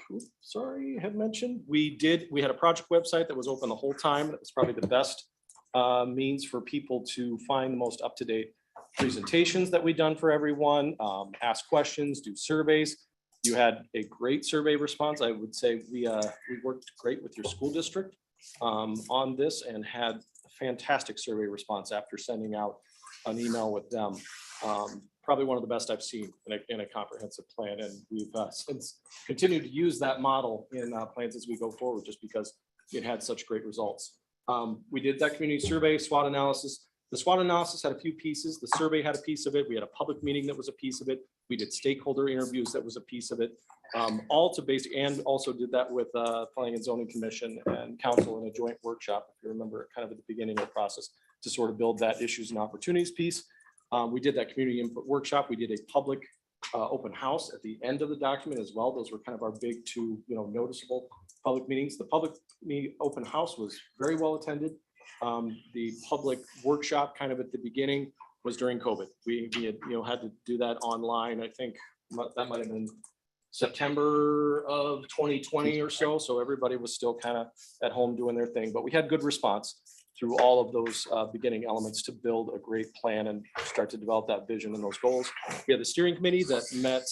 had mentioned, we had a project website that was open the whole time. It was probably the best means for people to find the most up-to-date presentations that we've done for everyone, ask questions, do surveys. You had a great survey response. I would say we worked great with your school district on this and had a fantastic survey response after sending out an email with them. Probably one of the best I've seen in a comprehensive plan. And we've since continued to use that model in plans as we go forward, just because it had such great results. We did that community survey, SWOT analysis. The SWOT analysis had a few pieces. The survey had a piece of it. We had a public meeting that was a piece of it. We did stakeholder interviews that was a piece of it. All to base, and also did that with Planning and Zoning Commission and Council in a joint workshop, if you remember, kind of at the beginning of the process, to sort of build that issues and opportunities piece. We did that community input workshop. We did a public open house at the end of the document as well. Those were kind of our big two, noticeable public meetings. The public open house was very well attended. The public workshop kind of at the beginning was during COVID. We had, had to do that online. I think that might have been September of 2020 or so. So everybody was still kind of at home doing their thing, but we had good response through all of those beginning elements to build a great plan and start to develop that vision and those goals. We had the steering committee that met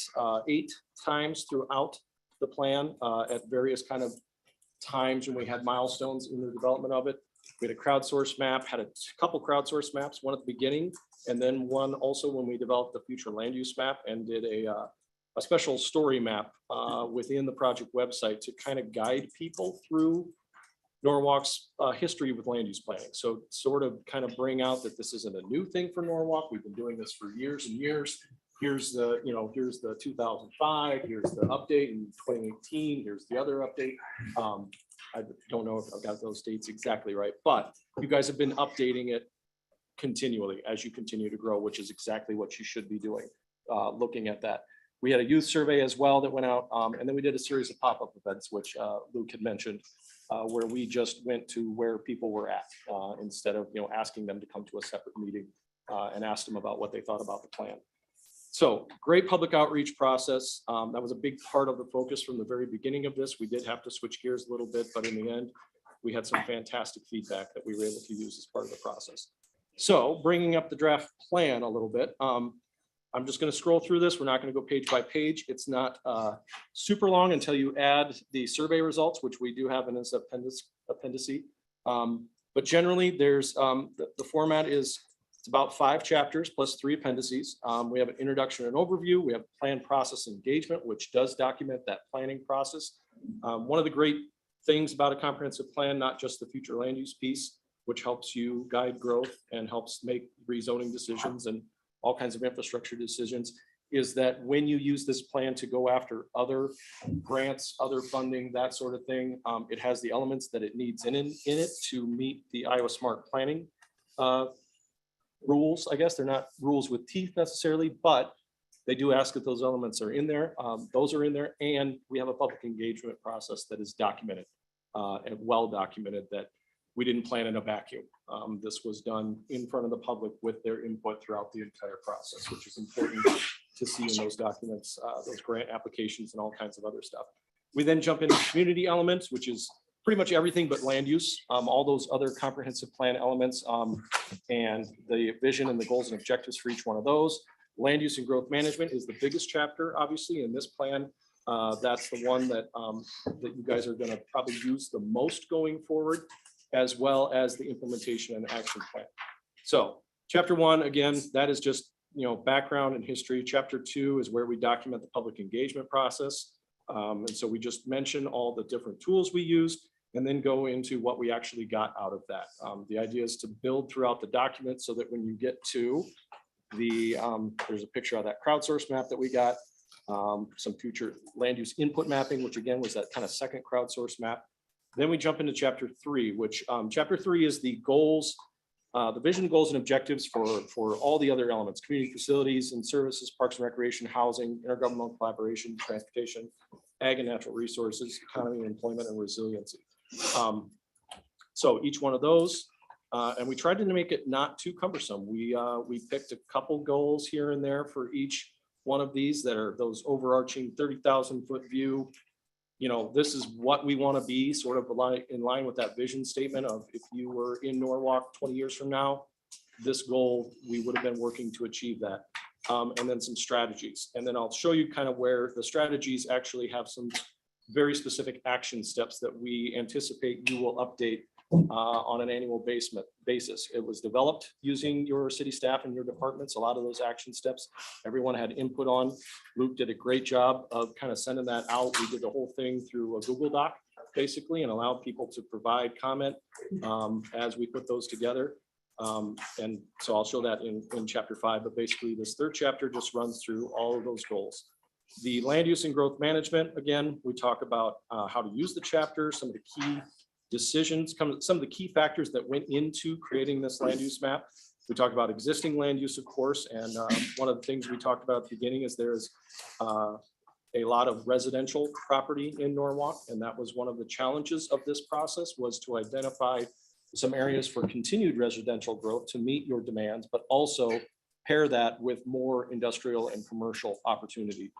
8 times throughout the plan at various kind of times when we had milestones in the development of it. We had a crowdsource map, had a couple crowdsource maps, one at the beginning, and then one also when we developed the future land use map and did a special story map within the project website to kind of guide people through Norwalk's history with land use planning. So sort of kind of bring out that this isn't a new thing for Norwalk. We've been doing this for years and years. Here's the, here's the 2005, here's the update in 2018, here's the other update. I don't know if I've got those dates exactly right, but you guys have been updating it continually as you continue to grow, which is exactly what you should be doing, looking at that. We had a youth survey as well that went out, and then we did a series of pop-up events, which Luke had mentioned, where we just went to where people were at instead of asking them to come to a separate meeting and ask them about what they thought about the plan. So great public outreach process. That was a big part of the focus from the very beginning of this. We did have to switch gears a little bit, but in the end, we had some fantastic feedback that we were able to use as part of the process. So bringing up the draft plan a little bit. I'm just going to scroll through this. We're not going to go page by page. It's not super long until you add the survey results, which we do have in this appendice. But generally, there's the format is it's about 5 chapters plus 3 appendices. We have an introduction and overview. We have plan process engagement, which does document that planning process. One of the great things about a comprehensive plan, not just the future land use piece, which helps you guide growth and helps make rezoning decisions and all kinds of infrastructure decisions, is that when you use this plan to go after other grants, other funding, that sort of thing, it has the elements that it needs in it to meet the Iowa Smart Planning rules. I guess they're not rules with teeth necessarily, but they do ask that those elements are in there. Those are in there, and we have a public engagement process that is documented and well documented, that we didn't plan in a vacuum. This was done in front of the public with their input throughout the entire process, which is important to see in those documents, those grant applications and all kinds of other stuff. We then jump into community elements, which is pretty much everything but land use, all those other comprehensive plan elements, and the vision and the goals and objectives for each one of those. Land use and growth management is the biggest chapter, obviously, in this plan. That's the one that you guys are going to probably use the most going forward, as well as the implementation and action plan. So chapter 1, again, that is just background and history. Chapter 2 is where we document the public engagement process. And so we just mention all the different tools we used and then go into what we actually got out of that. The idea is to build throughout the document so that when you get to the, there's a picture of that crowdsource map that we got, some future land use input mapping, which again was that kind of second crowdsource map. Then we jump into chapter 3, which chapter 3 is the goals, the vision, goals, and objectives for all the other elements: community facilities and services, parks and recreation, housing, intergovernmental collaboration, transportation, ag and natural resources, economy, employment, and resiliency. So each one of those, and we tried to make it not too cumbersome. We picked a couple goals here and there for each one of these that are those overarching 30,000-foot view. You know, this is what we want to be, sort of in line with that vision statement of if you were in Norwalk 20 years from now, this goal, we would have been working to achieve that. And then some strategies. And then I'll show you kind of where the strategies actually have some very specific action steps that we anticipate you will update on an annual basis. It was developed using your city staff and your departments. A lot of those action steps, everyone had input on. Luke did a great job of kind of sending that out. We did the whole thing through a Google Doc, basically, and allowed people to provide comment as we put those together. And so I'll show that in chapter 5, but basically this third chapter just runs through all of those goals. The land use and growth management, again, we talk about how to use the chapter, some of the key decisions, some of the key factors that went into creating this land use map. We talked about existing land use, of course, and one of the things we talked about at the beginning is there's a lot of residential property in Norwalk, and that was one of the challenges of this process, was to identify some areas for continued residential growth to meet your demands, but also pair that with more industrial and commercial opportunity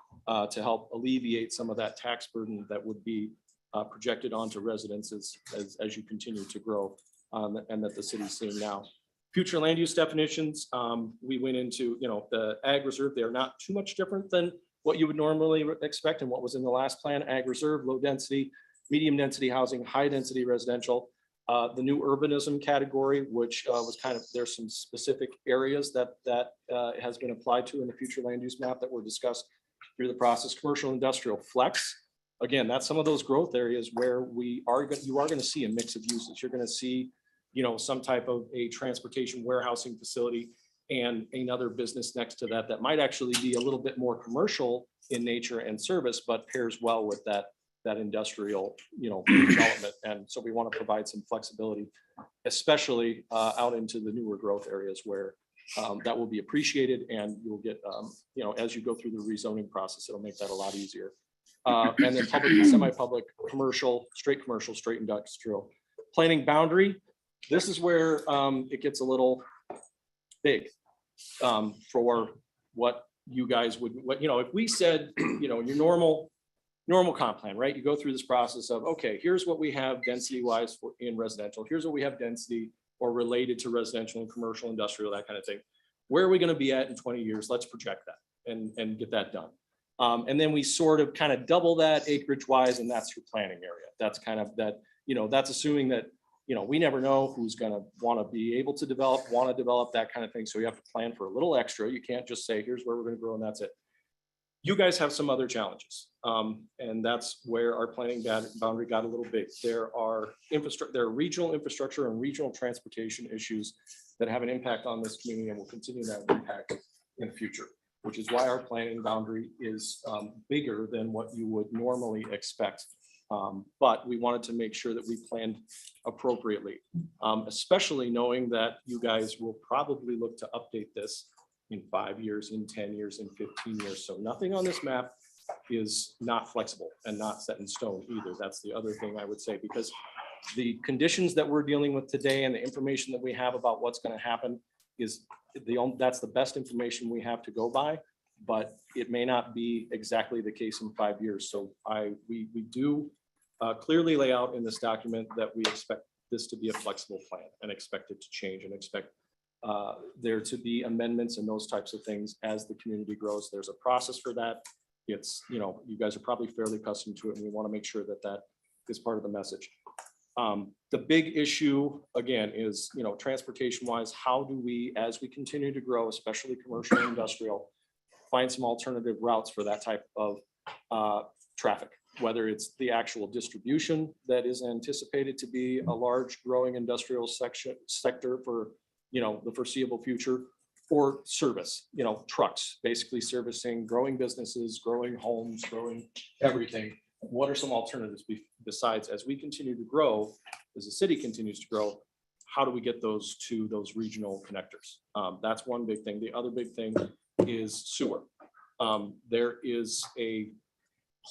to help alleviate some of that tax burden that would be projected onto residences as you continue to grow, and that the city's seeing now. Future land use definitions, we went into, you know, the ag reserve. They are not too much different than what you would normally expect and what was in the last plan. Ag reserve, low density, medium density housing, high density residential. The new urbanism category, which was kind of, there's some specific areas that has been applied to in the future land use map that were discussed through the process. Commercial industrial flex. Again, that's some of those growth areas where you are going to see a mix of uses. You're going to see, you know, some type of a transportation warehousing facility and another business next to that that might actually be a little bit more commercial in nature and service, but pairs well with that industrial, you know, development. And so we want to provide some flexibility, especially out into the newer growth areas where that will be appreciated, and you'll get, you know, as you go through the rezoning process, it'll make that a lot easier. And then public and semi-public, commercial, straight industrial. Planning boundary, this is where it gets a little big for what you guys would, you know, if we said, you know, your normal comp plan, right? You go through this process of, okay, here's what we have density wise in residential. Here's what we have density or related to residential and commercial, industrial, that kind of thing. Where are we going to be at in 20 years? Let's project that and get that done. And then we sort of kind of double that acreage wise, and that's your planning area. That's kind of that, you know, that's assuming that, you know, we never know who's going to want to be able to develop, that kind of thing. So you have to plan for a little extra. You can't just say, here's where we're going to grow and that's it. You guys have some other challenges. And that's where our planning boundary got a little big. There are regional infrastructure and regional transportation issues that have an impact on this community and will continue to have an impact in the future, which is why our planning boundary is bigger than what you would normally expect. But we wanted to make sure that we planned appropriately, especially knowing that you guys will probably look to update this in 5 years, in 10 years, in 15 years. So nothing on this map is not flexible and not set in stone either. That's the other thing I would say, because the conditions that we're dealing with today and the information that we have about what's going to happen is that's the best information we have to go by, but it may not be exactly the case in 5 years. So we do clearly lay out in this document that we expect this to be a flexible plan and expect it to change and expect there to be amendments and those types of things as the community grows. There's a process for that. It's, you know, you guys are probably fairly accustomed to it, and we want to make sure that that is part of the message. The big issue, again, is, you know, transportation wise, how do we, as we continue to grow, especially commercial and industrial, find some alternative routes for that type of traffic, whether it's the actual distribution that is anticipated to be a large growing industrial sector for, you know, the foreseeable future, or service, you know, trucks, basically servicing growing businesses, growing homes, growing everything. What are some alternatives besides, as we continue to grow, as the city continues to grow, how do we get those to those regional connectors? That's one big thing. The other big thing is sewer. There is a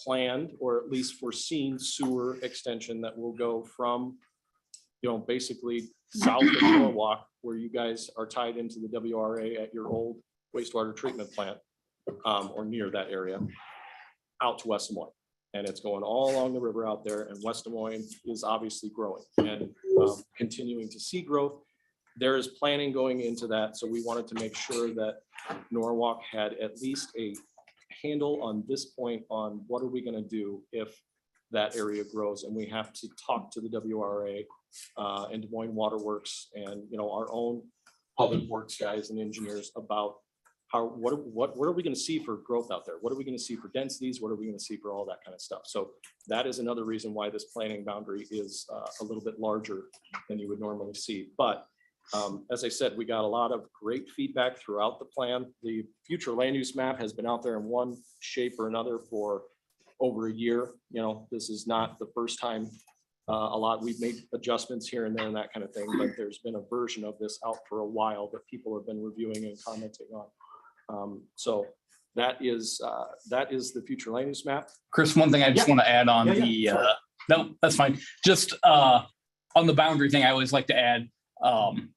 planned, or at least foreseen, sewer extension that will go from, you know, basically south of Norwalk, where you guys are tied into the WRA at your old wastewater treatment plant, or near that area, out to West Des Moines. And it's going all along the river out there, and West Des Moines is obviously growing and continuing to see growth. There is planning going into that, so we wanted to make sure that Norwalk had at least a handle on this point on what are we gonna do if that area grows, and we have to talk to the WRA and Des Moines Waterworks and, you know, our own public works guys and engineers about how, what are we gonna see for growth out there? What are we gonna see for densities? What are we gonna see for all that kind of stuff? So that is another reason why this planning boundary is a little bit larger than you would normally see. But as I said, we got a lot of great feedback throughout the plan. The future land use map has been out there in one shape or another for over a year. You know, this is not the first time. We've made adjustments here and there and that kind of thing, but there's been a version of this out for a while that people have been reviewing and commenting on. So that is the future land use map. Chris, one thing I just want to add on no, that's fine. Just on the boundary thing, I always like to add,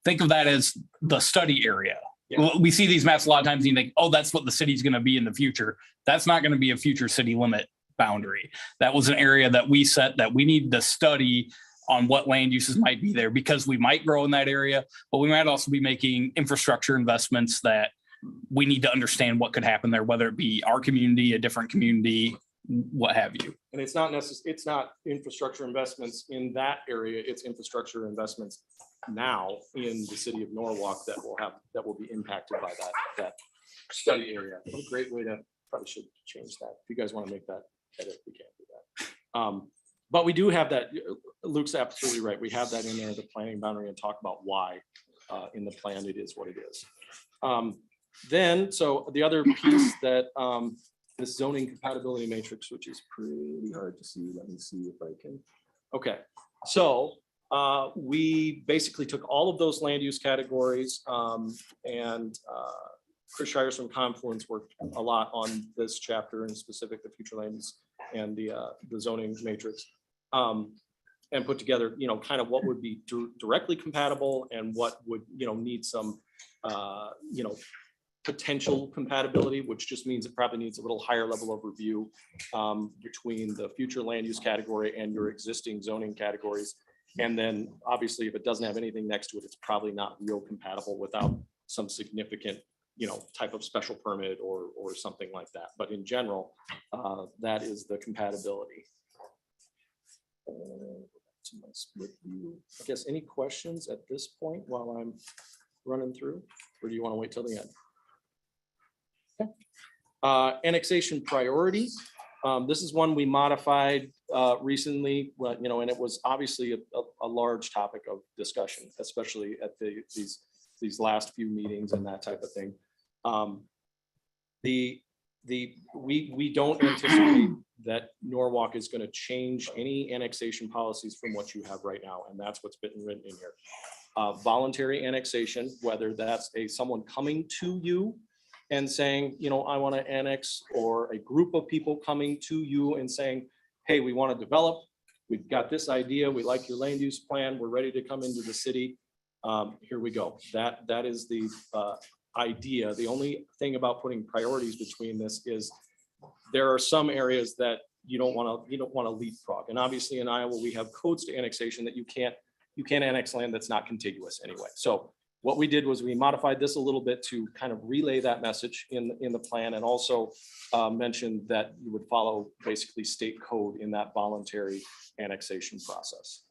think of that as the study area. Yeah. We see these maps a lot of times and you think, oh, that's what the city's going to be in the future. That's not going to be a future city limit boundary. That was an area that we set that we need to study on what land uses might be there, because we might grow in that area, but we might also be making infrastructure investments that we need to understand what could happen there, whether it be our community, a different community, what have you. And it's not it's not infrastructure investments in that area. It's infrastructure investments now in the city of Norwalk that will be impacted by that study area. What a great way to, probably should change that. If you guys want to make that edit, we can't do that. But we do have that. Luke's absolutely right. We have that in there, the planning boundary, and talk about why in the plan it is what it is. Then, so the other piece that this zoning compatibility matrix, which is pretty hard to see. Let me see if I can. Okay, so we basically took all of those land use categories and Chris Shires from Confluence worked a lot on this chapter, in specific the future land use and the zoning matrix, and put together, you know, kind of what would be directly compatible and what would, you know, need some, you know, potential compatibility, which just means it probably needs a little higher level of review between the future land use category and your existing zoning categories. And then obviously, if it doesn't have anything next to it, it's probably not real compatible without some significant, you know, type of special permit or something like that. But in general, that is the compatibility. To my split view. I guess any questions at this point while I'm running through, or do you want to wait till the end? Okay. Annexation priority. This is one we modified recently, but, you know, and it was obviously a large topic of discussion, especially at these last few meetings and that type of thing. We don't anticipate that Norwalk is going to change any annexation policies from what you have right now, and that's what's been written in here. Voluntary annexation, whether that's someone coming to you and saying, you know, I want to annex, or a group of people coming to you and saying, hey, we want to develop, we've got this idea, we like your land use plan, we're ready to come into the city. Here we go. That is the idea. The only thing about putting priorities between this is there are some areas that you don't want to leapfrog. And obviously in Iowa, we have codes to annexation that you can't annex land that's not contiguous anyway. So what we did was we modified this a little bit to kind of relay that message in the plan, and also mentioned that you would follow basically state code in that voluntary annexation process.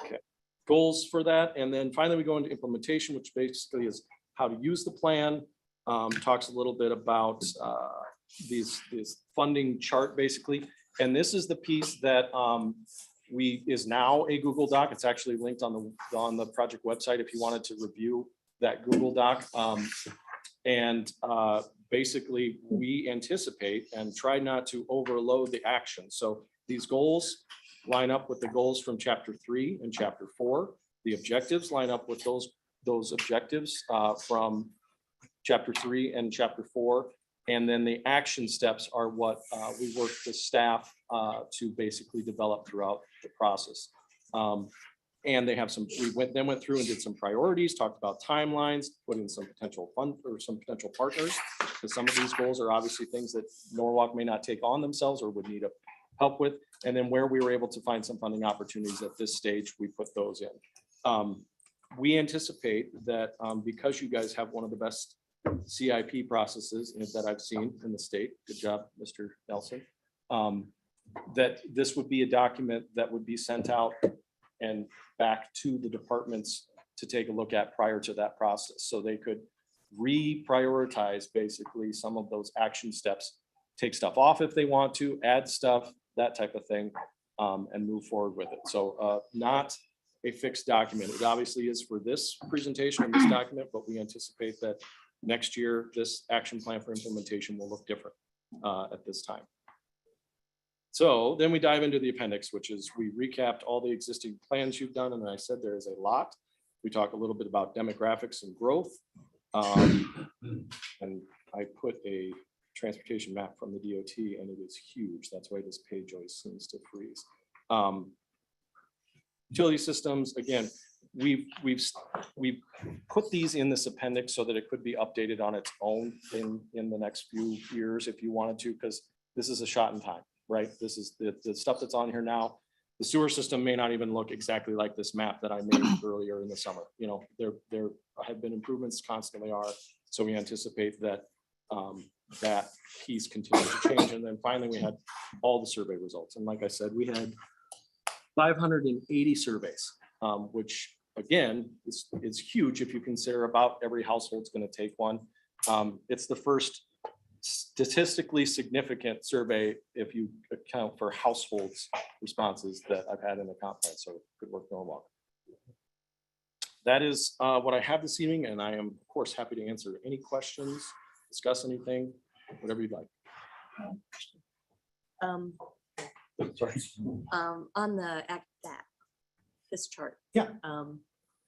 Okay, goals for that. And then finally we go into implementation, which basically is how to use the plan. Talks a little bit about this funding chart basically. And this is the piece that is now a Google Doc. It's actually linked on the project website if you wanted to review that Google Doc. Basically we anticipate and try not to overload the action. So these goals line up with the goals from chapter 3 and chapter 4. The objectives line up with those objectives from chapter 3 and chapter 4. And then the action steps are what we work with staff to basically develop throughout the process. And they have we went through and did some priorities, talked about timelines, put in some potential partners. because some of these goals are obviously things that Norwalk may not take on themselves or would need help with. And then where we were able to find some funding opportunities at this stage, we put those in. We anticipate that because you guys have one of the best CIP processes that I've seen in the state, good job, Mr. Nelson, that this would be a document that would be sent out and back to the departments to take a look at prior to that process. So they could reprioritize basically some of those action steps, take stuff off if they want to, add stuff, that type of thing, and move forward with it. So not a fixed document. It obviously is for this presentation and this document, but we anticipate that next year, this action plan for implementation will look different at this time. So then we dive into the appendix, which is we recapped all the existing plans you've done. And I said there is a lot. We talk a little bit about demographics and growth. And I put a transportation map from the DOT and it is huge. That's why this page always seems to freeze. Utility systems, again, we've put these in this appendix so that it could be updated on its own in the next few years if you wanted to, because this is a shot in time, right? This is the stuff that's on here now. The sewer system may not even look exactly like this map that I made earlier in the summer. You know, there have been improvements, constantly are. So we anticipate that that piece continues to change. And then finally, we had all the survey results. And like I said, we had 580 surveys, which again, is huge if you consider about every household's going to take one. It's the first statistically significant survey if you account for households responses that I've had in the comp plan. So good work, Norwalk. That is what I have this evening, and I am of course happy to answer any questions, discuss anything, whatever you'd like. Sorry. On the this chart. Yeah.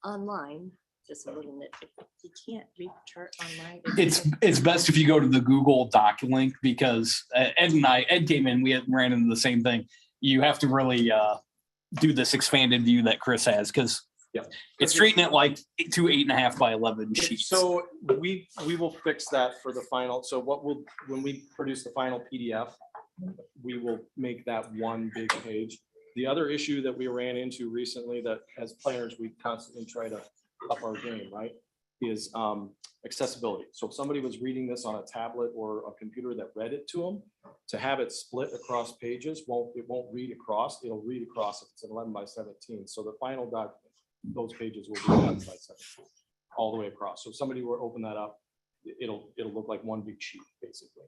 Online, just a little nitpick, you can't read the chart online. It's best if you go to the Google Doc link because Ed came in, we ran into the same thing. You have to really do this expanded view that Chris has because it's treating it like 2 8.5 by 11 sheets. So we will fix that for the final. So when we produce the final PDF, we will make that one big page. The other issue that we ran into recently that as planners, we constantly try to up our game, right, is accessibility. So if somebody was reading this on a tablet or a computer that read it to them, to have it split across pages, it won't read across. It'll read across if it's an 11 by 17. So the final document, those pages will be 11 by 17 all the way across. So if somebody were to open that up, it'll look like one big sheet, basically.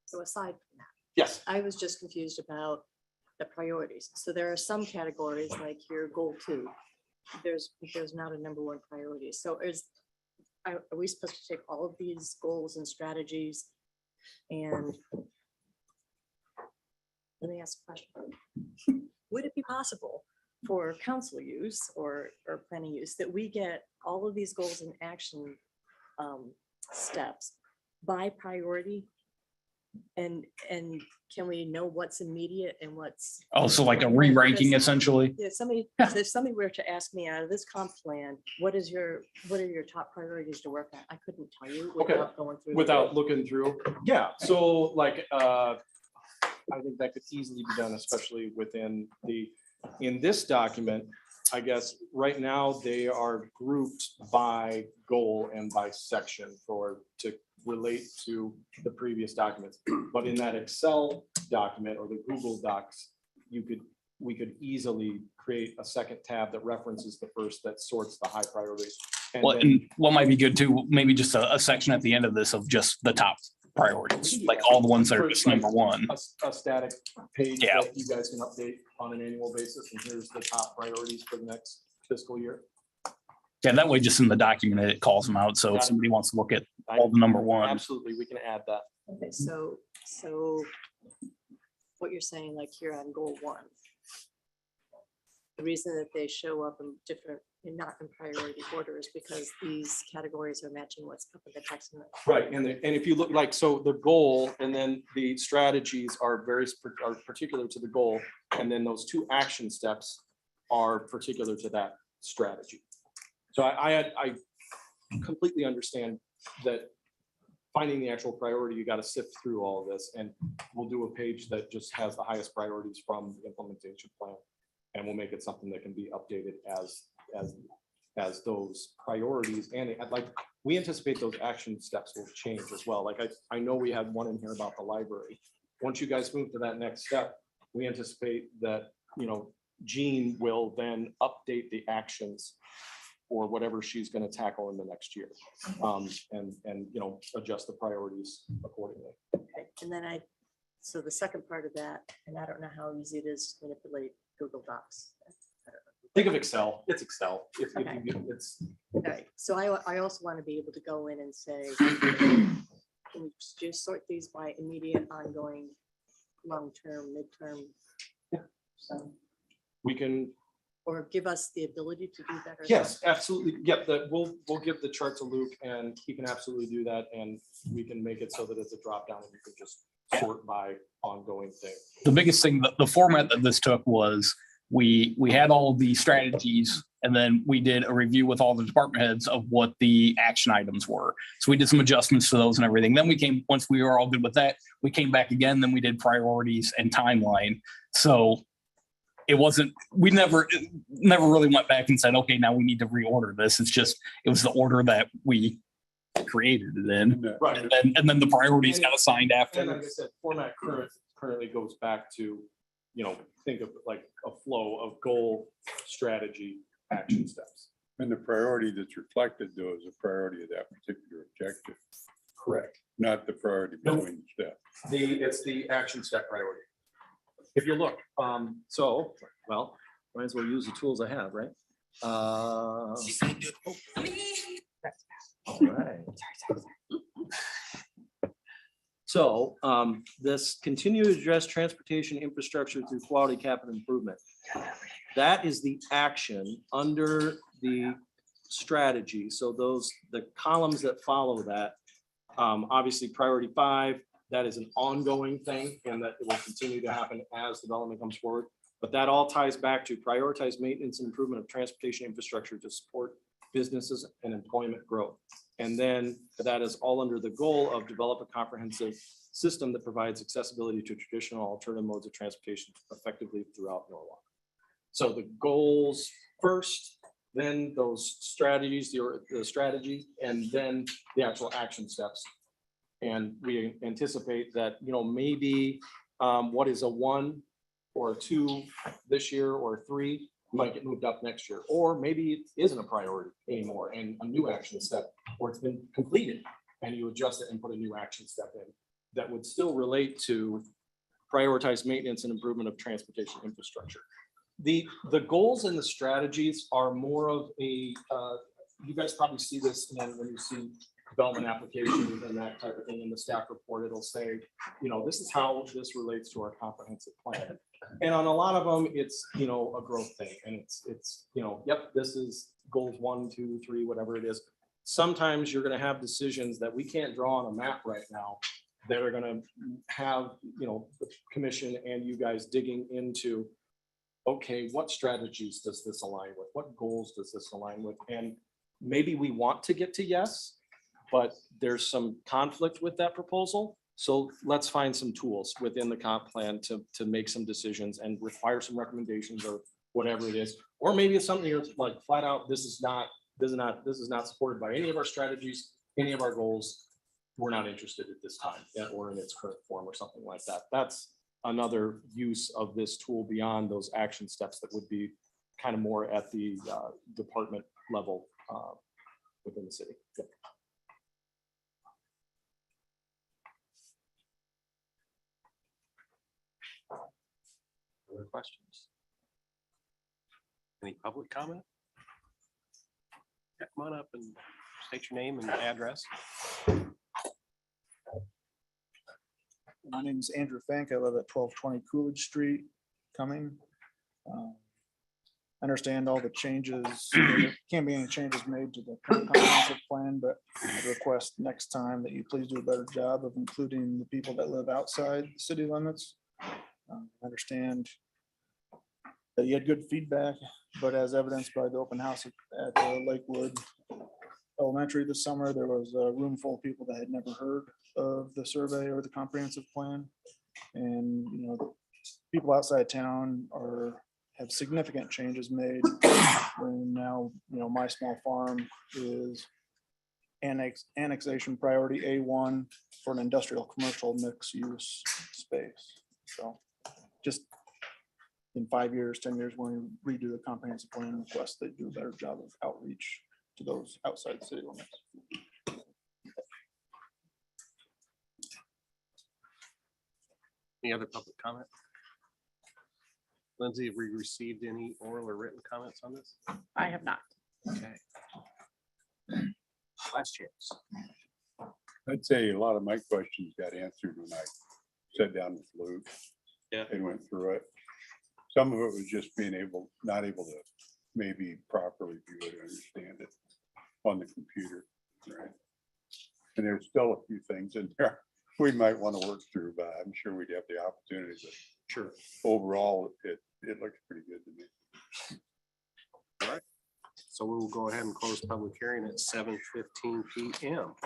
So aside from that, yes, I was just confused about the priorities. So there are some categories like your goal 2. There's not a number 1 priority. So are we supposed to take all of these goals and strategies and let me ask a question. Would it be possible for council use or planning use that we get all of these goals and action steps by priority? And can we know what's immediate and what's Also like a re-ranking essentially. if somebody were to ask me out of this comp plan, what are your top priorities to work on? I couldn't tell you without going through. without looking through. Yeah, so like I think that could easily be done, especially within in this document. I guess right now they are grouped by goal and by section to relate to the previous documents. But in that Excel document or the Google Docs, we could easily create a second tab that references the first that sorts the high priorities. And Well, then- and what might be good too, maybe just a section at the end of this of just the top priorities, like all the ones that are just number 1. a static page Yeah. that you guys can update on an annual basis, and here's the top priorities for the next fiscal year. Yeah, that way just in the document, it calls them out. So if somebody wants to look at all the number 1. Absolutely, we can add that. Okay, so what you're saying, like here on goal 1, the reason that they show up in different and not in priority order is because these categories are matching what's up in the text. Right, and if you look like, so the goal and then the strategies are particular to the goal, and then those 2 action steps are particular to that strategy. So I completely understand that finding the actual priority, you got to sift through all of this, and we'll do a page that just has the highest priorities from the implementation plan. And we'll make it something that can be updated as those priorities, and we anticipate those action steps will change as well. Like I know we had one in here about the library. Once you guys move to that next step, we anticipate that, Jean will then update the actions or whatever she's going to tackle in the next year. And adjust the priorities accordingly. Okay, and then so the second part of that, and I don't know how easy it is to manipulate Google Docs. Think of Excel. It's Excel. Okay. It's All right, so I also want to be able to go in and say, can you just sort these by immediate, ongoing, long-term, midterm? So, we can. or give us the ability to do that? Yes, absolutely. Yep, we'll give the chart to Luke and he can absolutely do that, and we can make it so that it's a drop down and you can just sort by ongoing thing. The biggest thing, the format that this took was we had all of the strategies, and then we did a review with all the department heads of what the action items were. So we did some adjustments to those and everything. Then once we were all good with that, we came back again, then we did priorities and timeline. So it wasn't, we never really went back and said, okay, now we need to reorder this. It was the order that we created it in. Right. And then the priorities got assigned after. And like I said, format currently goes back to, think of like a flow of goal, strategy, action steps. And the priority that's reflected though is a priority of that particular objective, Correct. not the priority between the steps. It's the action step priority. If you look, might as well use the tools I have, right? All right. So this continue to address transportation infrastructure through quality capital improvement. That is the action under the strategy. So the columns that follow that, obviously priority 5, that is an ongoing thing and that it will continue to happen as development comes forward. But that all ties back to prioritize maintenance and improvement of transportation infrastructure to support businesses and employment growth. And then that is all under the goal of develop a comprehensive system that provides accessibility to traditional alternative modes of transportation effectively throughout Norwalk. So the goals first, then those strategies, the strategy, and then the actual action steps. And we anticipate that, maybe what is a 1 or a 2 this year or a 3 might get moved up next year, or maybe it isn't a priority anymore and a new action step, or it's been completed and you adjust it and put a new action step in that would still relate to prioritize maintenance and improvement of transportation infrastructure. The goals and the strategies are more of a, you guys probably see this when you see development applications and that type of thing in the staff report. It'll say, this is how this relates to our comprehensive plan. And on a lot of them, it's, a growth thing. And it's, yep, this is goals 1, 2, 3, whatever it is. Sometimes you're going to have decisions that we can't draw on a map right now that are going to have, the commission and you guys digging into, okay, what strategies does this align with? What goals does this align with? And maybe we want to get to yes, but there's some conflict with that proposal. So let's find some tools within the comp plan to make some decisions and require some recommendations or whatever it is. Or maybe it's something you're like flat out, this is not supported by any of our strategies, any of our goals. We're not interested at this time, or in its current form or something like that. That's another use of this tool beyond those action steps that would be kind of more at the department level within the city. Yep. Other questions? Any public comment? Yeah, come on up and state your name and address. My name is Andrew Fank. I live at 1220 Coolidge Street, Cumming. I understand all the changes. There can't be any changes made to the comprehensive plan, but I request next time that you please do a better job of including the people that live outside the city limits. I understand that you had good feedback, but as evidenced by the open house at Lakewood, Elementary this summer, there was a room full of people that had never heard of the survey or the comprehensive plan. And, people outside town have significant changes made. And now, my small farm is annexation priority A1 for an industrial commercial mixed use space. So just in 5 years, 10 years, when we redo the comprehensive plan request, they do a better job of outreach to those outside city limits. Any other public comment? Lindsay, have we received any oral or written comments on this? I have not. Okay. Last chance. I'd say a lot of my questions got answered when I sat down with Luke. Yeah. And went through it. Some of it was just not able to maybe properly view it, or understand it on the computer, right? And there's still a few things in there we might want to work through, but I'm sure we'd have the opportunity. But Sure. overall, it looks pretty good to me. All right. So we will go ahead and close public hearing at 7:15 PM.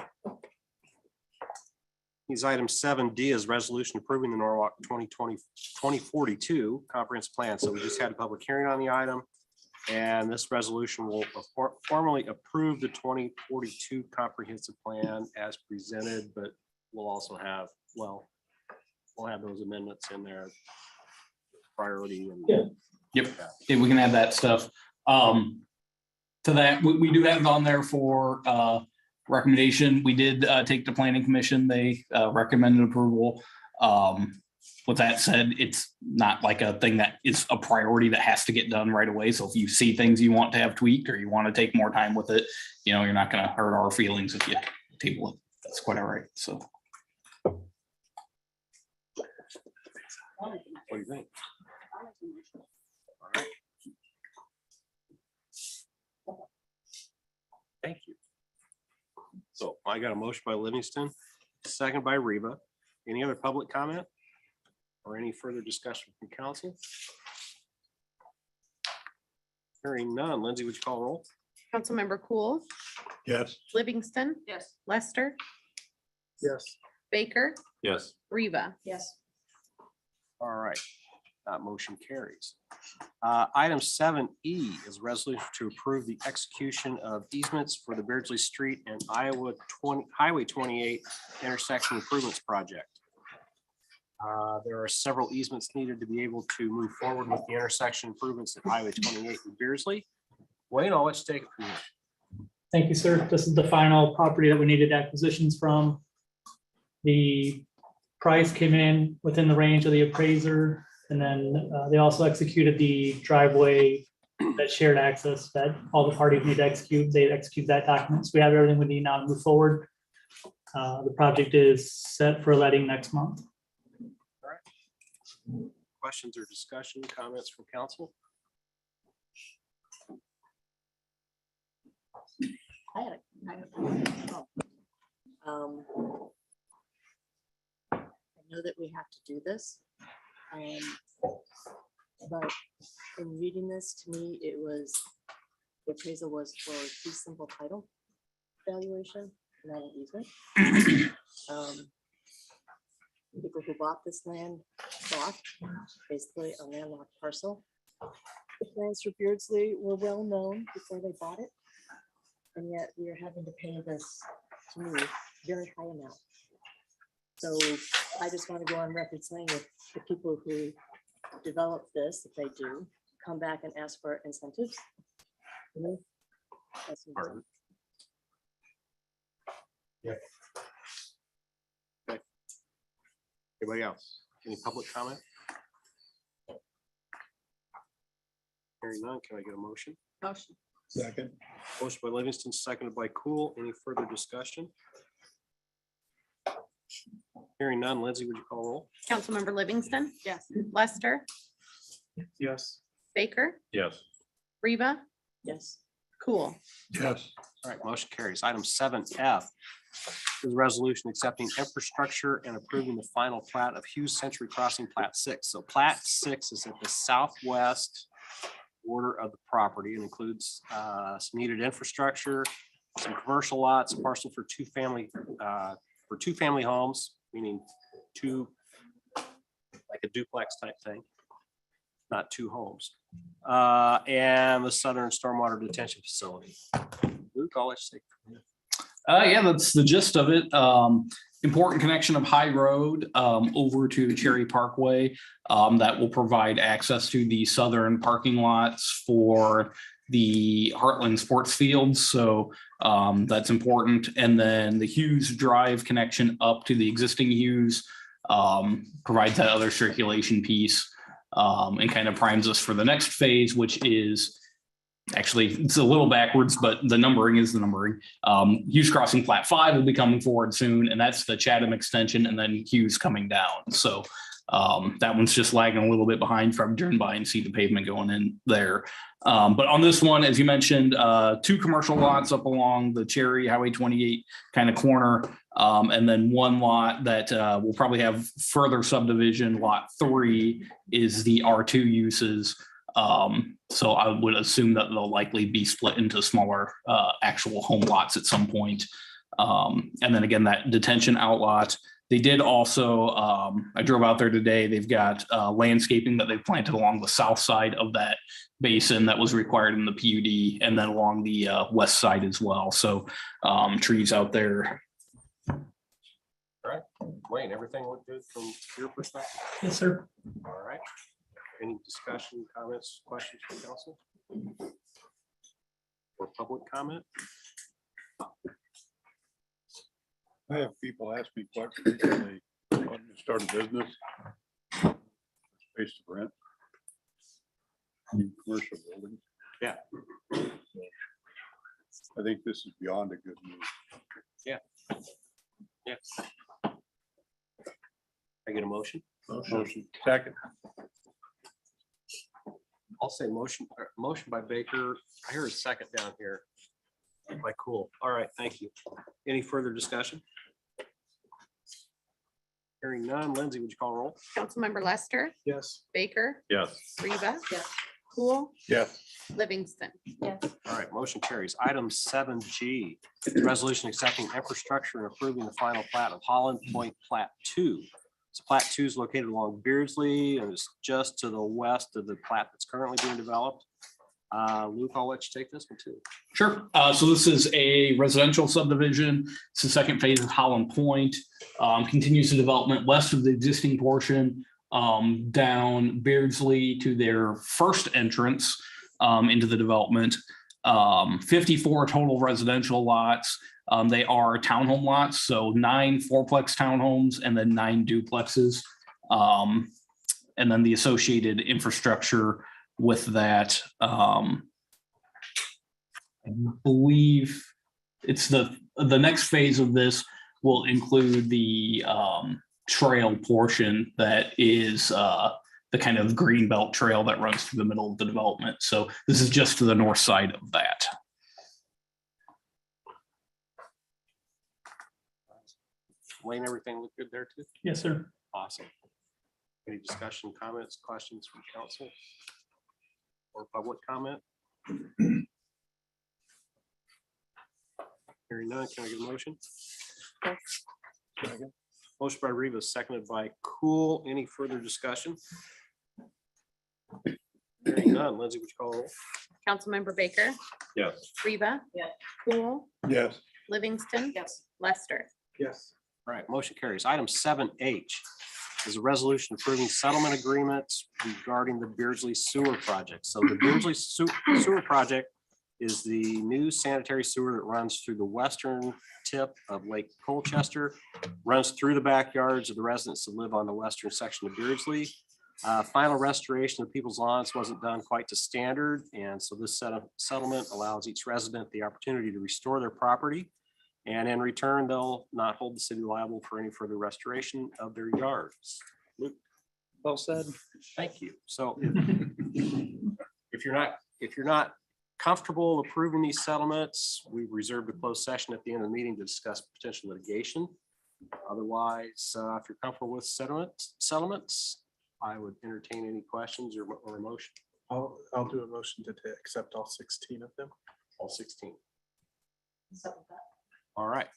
These item 7D is resolution approving the Norwalk 2042 comprehensive plan. So we just had a public hearing on the item. And this resolution will formally approve the 2042 comprehensive plan as presented, but we'll also have, we'll have those amendments in there. Priority and. Yeah. Yep. Yeah, we can add that stuff. To that, we do have it on there for recommendation. We did take the planning commission. They recommended approval. With that said, it's not like a thing that is a priority that has to get done right away. So if you see things you want to have tweaked or you want to take more time with it, you're not going to hurt our feelings if you table it. That's quite all right. So. What do you think? All right. Thank you. So I got a motion by Livingston, second by Reba. Any other public comment? Or any further discussion from council? Hearing none. Lindsay, would you call roll? Councilmember Cool, Yes. Livingston, Yes. Lester, Yes. Baker, Yes. Reba. Yes. All right, that motion carries. Item 7E is resolution to approve the execution of easements for the Beardsley Street and Highway 28 intersection improvements project. There are several easements needed to be able to move forward with the intersection improvements at Highway 28 in Beardsley. Wayne, I'll let you take it from here. Thank you, sir. This is the final property that we needed acquisitions from. The price came in within the range of the appraiser, and then they also executed the driveway, that shared access that all the parties need to execute. They execute that document. So we have everything we need now to move forward. The project is set for letting next month. Questions or discussion, comments from council? I know that we have to do this. But in reading this, to me, the appraisal was for fee simple title valuation, not an easement. People who bought this land bought basically a landlocked parcel. The plans for Beardsley were well known before they bought it. And yet we are having to pay this, to me, very high amount. So I just want to go on record saying that the people who develop this, if they do, come back and ask for incentives. You know, that's what I'm saying. Anybody else? Any public comment? Hearing none, can I get a motion? Motion. Second. Motion by Livingston, seconded by Cool. Any further discussion? Hearing none. Lindsay, would you call roll? Councilmember Livingston, Yes. Lester, Yes. Baker, Yes. Reba, Yes. Cool. Yes. All right, motion carries. Item 7F is a resolution accepting infrastructure and approving the final plat of Hughes Century Crossing Plat 6. So Plat 6 is at the southwest border of the property and includes some needed infrastructure, some commercial lots, parcel for two family homes, meaning two, like a duplex type thing, not two homes. And the Southern Stormwater Detention Facility. Luke, I'll let you take. Yeah, that's the gist of it. Important connection of High Road over to Cherry Parkway that will provide access to the southern parking lots for the Heartland Sports Fields. So that's important. And then the Hughes Drive connection up to the existing Hughes provides that other circulation piece and kind of primes us for the next phase, which is actually, it's a little backwards, but the numbering is the numbering. Hughes Crossing Plat 5 will be coming forward soon, and that's the Chatham extension, and then Hughes coming down. So that one's just lagging a little bit behind from driven by and see the pavement going in there. But on this one, as you mentioned, two commercial lots up along the Cherry Highway 28 kind of corner, and then one lot that will probably have further subdivision. Lot 3 is the R2 uses. So I would assume that they'll likely be split into smaller actual home lots at some point. And then again, that detention outlot, they did also, I drove out there today, they've got landscaping that they've planted along the south side of that basin that was required in the PUD, and then along the west side as well. So trees out there. All right, Wayne, everything look good from your perspective? Yes, sir. All right. Any discussion, comments, questions from council? Or public comment? I have people ask me questions when they want to start a business. Space to rent. New commercial buildings. Yeah. I think this is beyond a good move. Yeah. Yeah. I get a motion? Motion. Second. I'll say motion by Baker. I hear a second down here. By Cool. All right, thank you. Any further discussion? Hearing none. Lindsay, would you call roll? Councilmember Lester, Yes. Baker, Yes. Reba. Yes. Cool, Yes. Livingston. Yes. All right, motion carries. Item 7G, resolution accepting infrastructure and approving the final plat of Holland Point Plat 2. So Plat 2 is located along Beardsley and is just to the west of the plat that's currently being developed. Luke, I'll let you take this one too. Sure. So this is a residential subdivision. It's the second phase of Holland Point. Continues the development west of the existing portion, down Beardsley to their first entrance into the development. 54 total residential lots. They are townhome lots, so 9 fourplex townhomes and then 9 duplexes. And then the associated infrastructure with that. I believe it's the next phase of this will include the trail portion that is the kind of green belt trail that runs through the middle of the development. So this is just to the north side of that. Wayne, everything look good there too? Yes, sir. Awesome. Any discussion, comments, questions from council? Or public comment? Hearing none, can I get a motion? Second. Motion by Reba, seconded by Cool. Any further discussion? Hearing none. Lindsay, would you call roll? Councilmember Baker, Yes. Reba. Yes. Cool, Yes. Livingston. Yes. Lester. Yes. All right, motion carries. Item 7H is a resolution approving settlement agreements regarding the Beardsley Sewer Project. So the Beardsley Sewer Project is the new sanitary sewer that runs through the western tip of Lake Colchester, runs through the backyards of the residents that live on the western section of Beardsley. Final restoration of people's lawns wasn't done quite to standard, and so this settlement allows each resident the opportunity to restore their property. And in return, they'll not hold the city liable for any further restoration of their yards. Luke? Well said. Thank you. So if you're not comfortable approving these settlements, we reserve a closed session at the end of the meeting to discuss potential litigation. Otherwise, if you're comfortable with settlements, I would entertain any questions or a motion. I'll do a motion to accept all 16 of them. All 16. All right.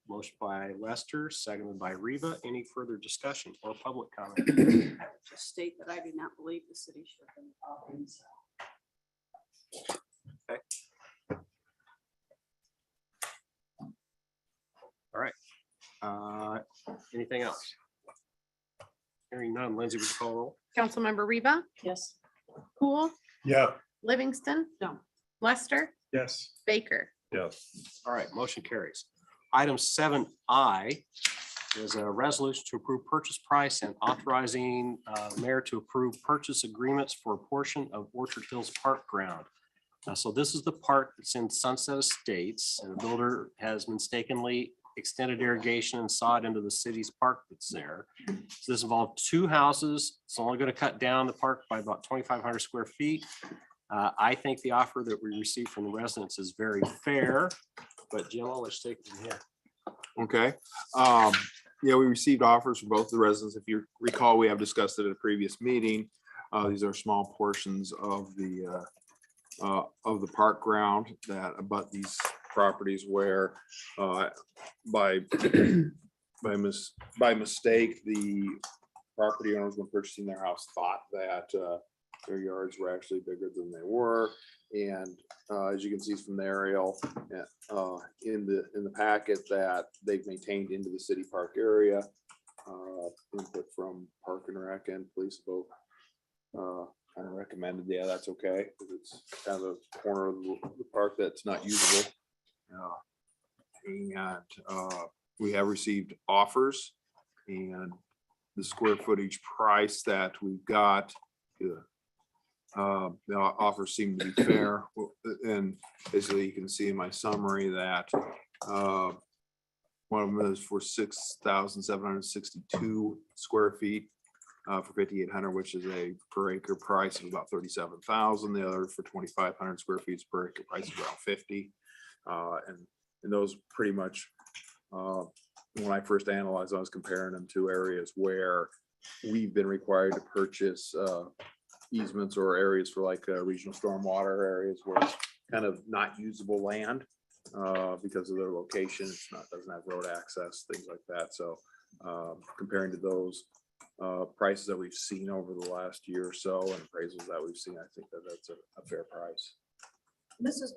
Motion by Lester, seconded by Reva. Any further discussion or public comment? Just state that I do not believe the city should have been involved in this. All right. Anything else? Hearing none, Lindsay, would you call roll? Councilmember Reba, Yes. Cool, Yeah. Livingston. No. Lester, Yes. Baker. Yes. All right, motion carries. Item 7I is a resolution to approve purchase price and authorizing mayor to approve purchase agreements for a portion of Orchard Hills Park ground. So this is the park that's in Sunset Estates, and the builder has mistakenly extended irrigation and sawed into the city's park that's there. So this involved 2 houses. It's only going to cut down the park by about 2,500 square feet. I think the offer that we received from the residents is very fair, but Jim, I'll let you take it from here. Okay. Yeah, we received offers from both the residents. If you recall, we have discussed it at a previous meeting. These are small portions of the park ground that abut these properties where by mistake, the property owners when purchasing their house thought that their yards were actually bigger than they were. And as you can see from the aerial in the packet, that they've maintained into the city park area. Input from Park and Rec and police both kind of recommended, yeah, that's okay, because it's kind of a corner of the park that's not usable. And we have received offers, and the square footage price that we've got, the offers seem to be fair. And basically, you can see in my summary that one of them is for 6,762 square feet for 5,800, which is a per acre price of about 37,000. The other for 2,500 square feet per acre price is around 50. And those pretty much, when I first analyzed, I was comparing them to areas where we've been required to purchase easements or areas for like regional stormwater areas where it's kind of not usable land because of their location. It's not, doesn't have road access, things like that. So comparing to those prices that we've seen over the last year or so and appraisals that we've seen, I think that that's a fair price. This is,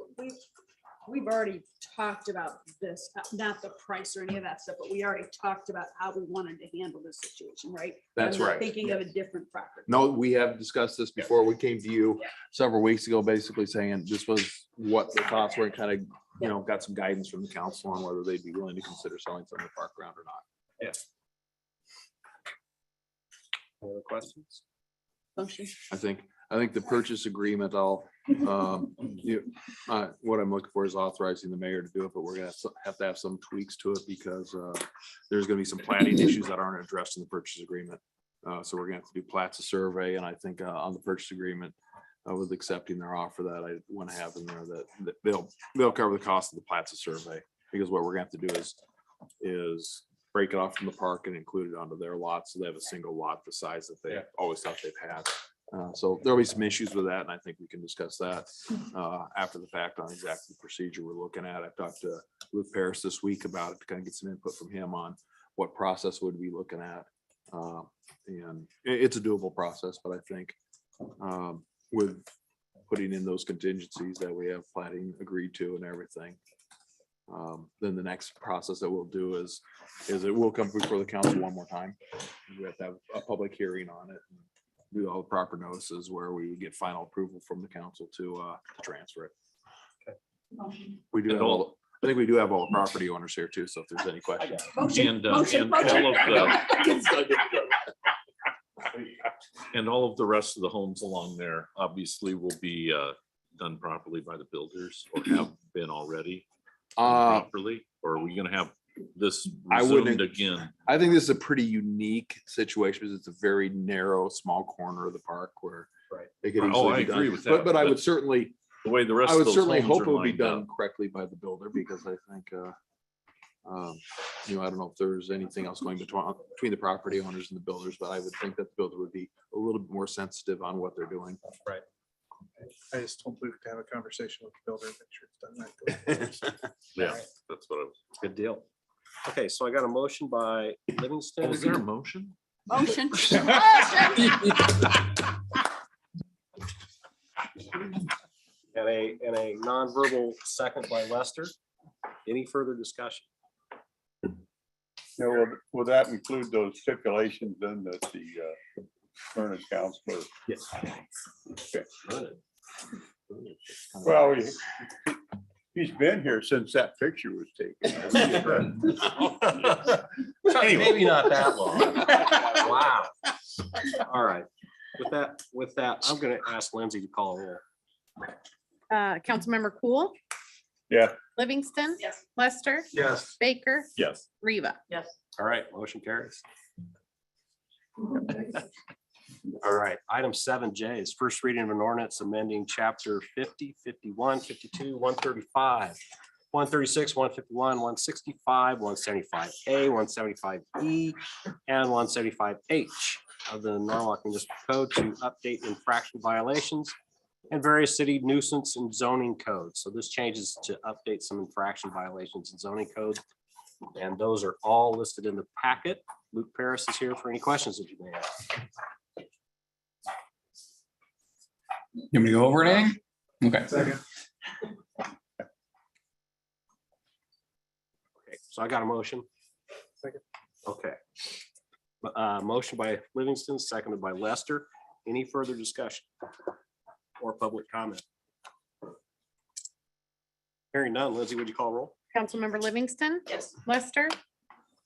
we've already talked about this, not the price or any of that stuff, but we already talked about how we wanted to handle this situation, right? That's I'm not right. Thinking of a different property. No, we have discussed this before. We came to you several weeks ago, basically saying this was what the thoughts were, and kind of, you know, got some guidance from the council on whether they'd be willing to consider selling some of the park ground or not. Yes. Any other questions? Motion. I think the purchase agreement, what I'm looking for is authorizing the mayor to do it, but we're gonna have to have some tweaks to it because there's gonna be some planning issues that aren't addressed in the purchase agreement. So we're gonna have to do plats of survey, and I think on the purchase agreement, with accepting their offer, that I want to have in there that they'll cover the cost of the plats of survey, because what we're gonna have to do is break it off from the park and include it onto their lot, so they have a single lot the size that they always thought they've had. So there'll be some issues with that, and I think we can discuss that after the fact on exactly the procedure we're looking at. I've talked to Luke Paris this week about it to kind of get some input from him on what process would be looking at. And it's a doable process, but I think with putting in those contingencies that we have planning agreed to and everything, then the next process that we'll do is it will come before the council one more time. We have to have a public hearing on it, and do all the proper notices where we would get final approval from the council to transfer it. We do have all, I think we do have all the property owners here too, so if there's any questions. And all of the rest of the homes along there obviously will be done properly by the builders, or have been already properly, or are we gonna have this resumed again? I think this is a pretty unique situation because it's a very narrow, small corner of the park where it could easily I be agree done. with that. But I would certainly, The way the rest I of would those certainly homes hope are it would be lined done up. correctly by the builder, because I think, I don't know if there's anything else going between the property owners and the builders, but I would think that the builder would be a little bit more sensitive on what they're doing. Right. I just don't believe we can have a conversation with the builder, make sure it's done right. Yeah, that's what I was. Good deal. Okay, so I got a motion by Livingston. Is there a motion? Motion. And a nonverbal second by Lester. Any further discussion? Yeah, will that include those stipulations then that the Vernon counselor? Yes. Okay. Well, he's been here since that picture was taken. Maybe not that long. Wow. All right. With that, I'm gonna ask Lindsay to call a roll. Councilmember Cool, Yeah, Livingston. Yes. Lester. Yes. Baker, Yes. Reba. Yes. All right, motion carries. All right, item 7J is first reading of an ordinance amending chapter 50, 51, 52, 135, 136, 151, 165, 175A, 175E, and 175H of the Norwalk Municipal Code to update infraction violations and various city nuisance and zoning codes. So this changes to update some infraction violations and zoning codes. And those are all listed in the packet. Luke Paris is here for any questions that you may have. You want me to go over anything? Okay. Second. Okay, so I got a motion. Second. Okay. Motion by Livingston, seconded by Lester. Any further discussion or public comment? Hearing none, Lindsay, would you call roll? Councilmember Livingston. Yes. Lester,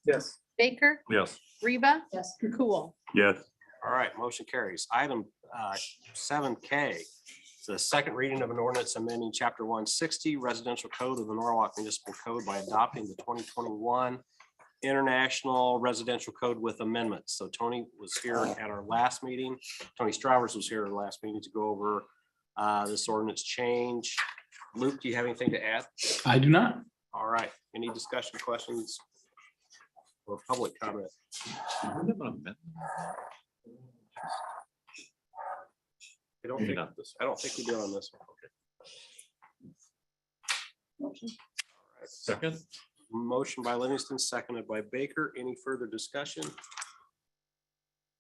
Yes. Baker, Yes. Reba. Yes. Cool. yes, All right, motion carries. Item 7K, the second reading of an ordinance amending chapter 160 residential code of the Norwalk Municipal Code by adopting the 2021 International Residential Code with amendments. So Tony was here at our last meeting. Tony Stravers was here at the last meeting to go over this ordinance change. Luke, do you have anything to add? I do not. All right, any discussion, questions, or public comment? I don't Maybe think, not this. I don't think we do on this one. Okay. Second? Motion by Livingston, seconded by Baker. Any further discussion?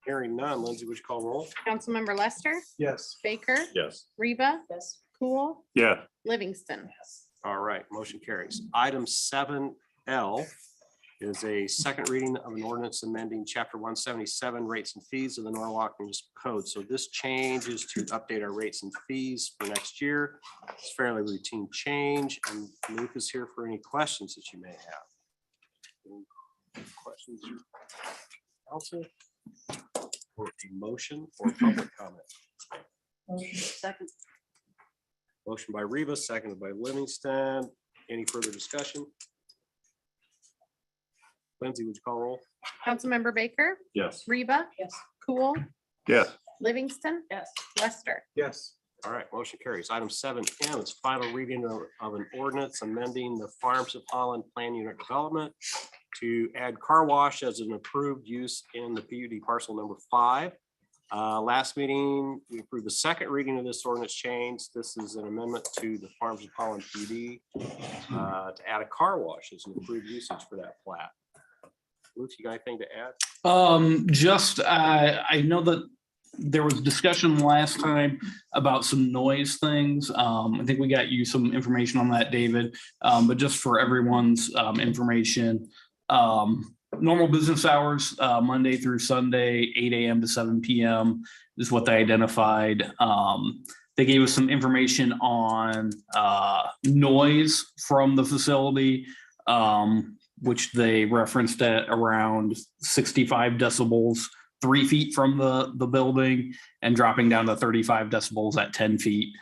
Hearing none. Lindsay, would you call roll? Councilmember Lester, Yes. Baker, Yes. Reba, Yes. Cool, yeah, Livingston. All right, motion carries. Item 7L is a second reading of an ordinance amending chapter 177 rates and fees of the Norwalk Municipal Code. So this change is to update our rates and fees for next year. It's fairly routine change, and Luke is here for any questions that you may have. Any questions? Council? Or a motion or public comment? Second. Motion by Reba, seconded by Livingston. Any further discussion? Lindsay, would you call roll? Councilmember Baker, Yes. Reba, Yes. Cool, yes, Livingston, Yes. Lester. Yes. All right, motion carries. Item 7M is final reading of an ordinance amending the Farms of Holland Plan Unit Development to add car wash as an approved use in the PUD parcel number 5. Last meeting, we approved the second reading of this ordinance change. This is an amendment to the Farms of Holland PUD to add a car wash as an approved usage for that plat. Luke, you got anything to add? I know that there was discussion last time about some noise things. I think we got you some information on that, David. But just for everyone's information, normal business hours, Monday through Sunday, 8 a.m. to 7 p.m. is what they identified. They gave us some information on noise from the facility, which they referenced at around 65 decibels, 3 feet from the building, and dropping down to 35 decibels at 10 feet.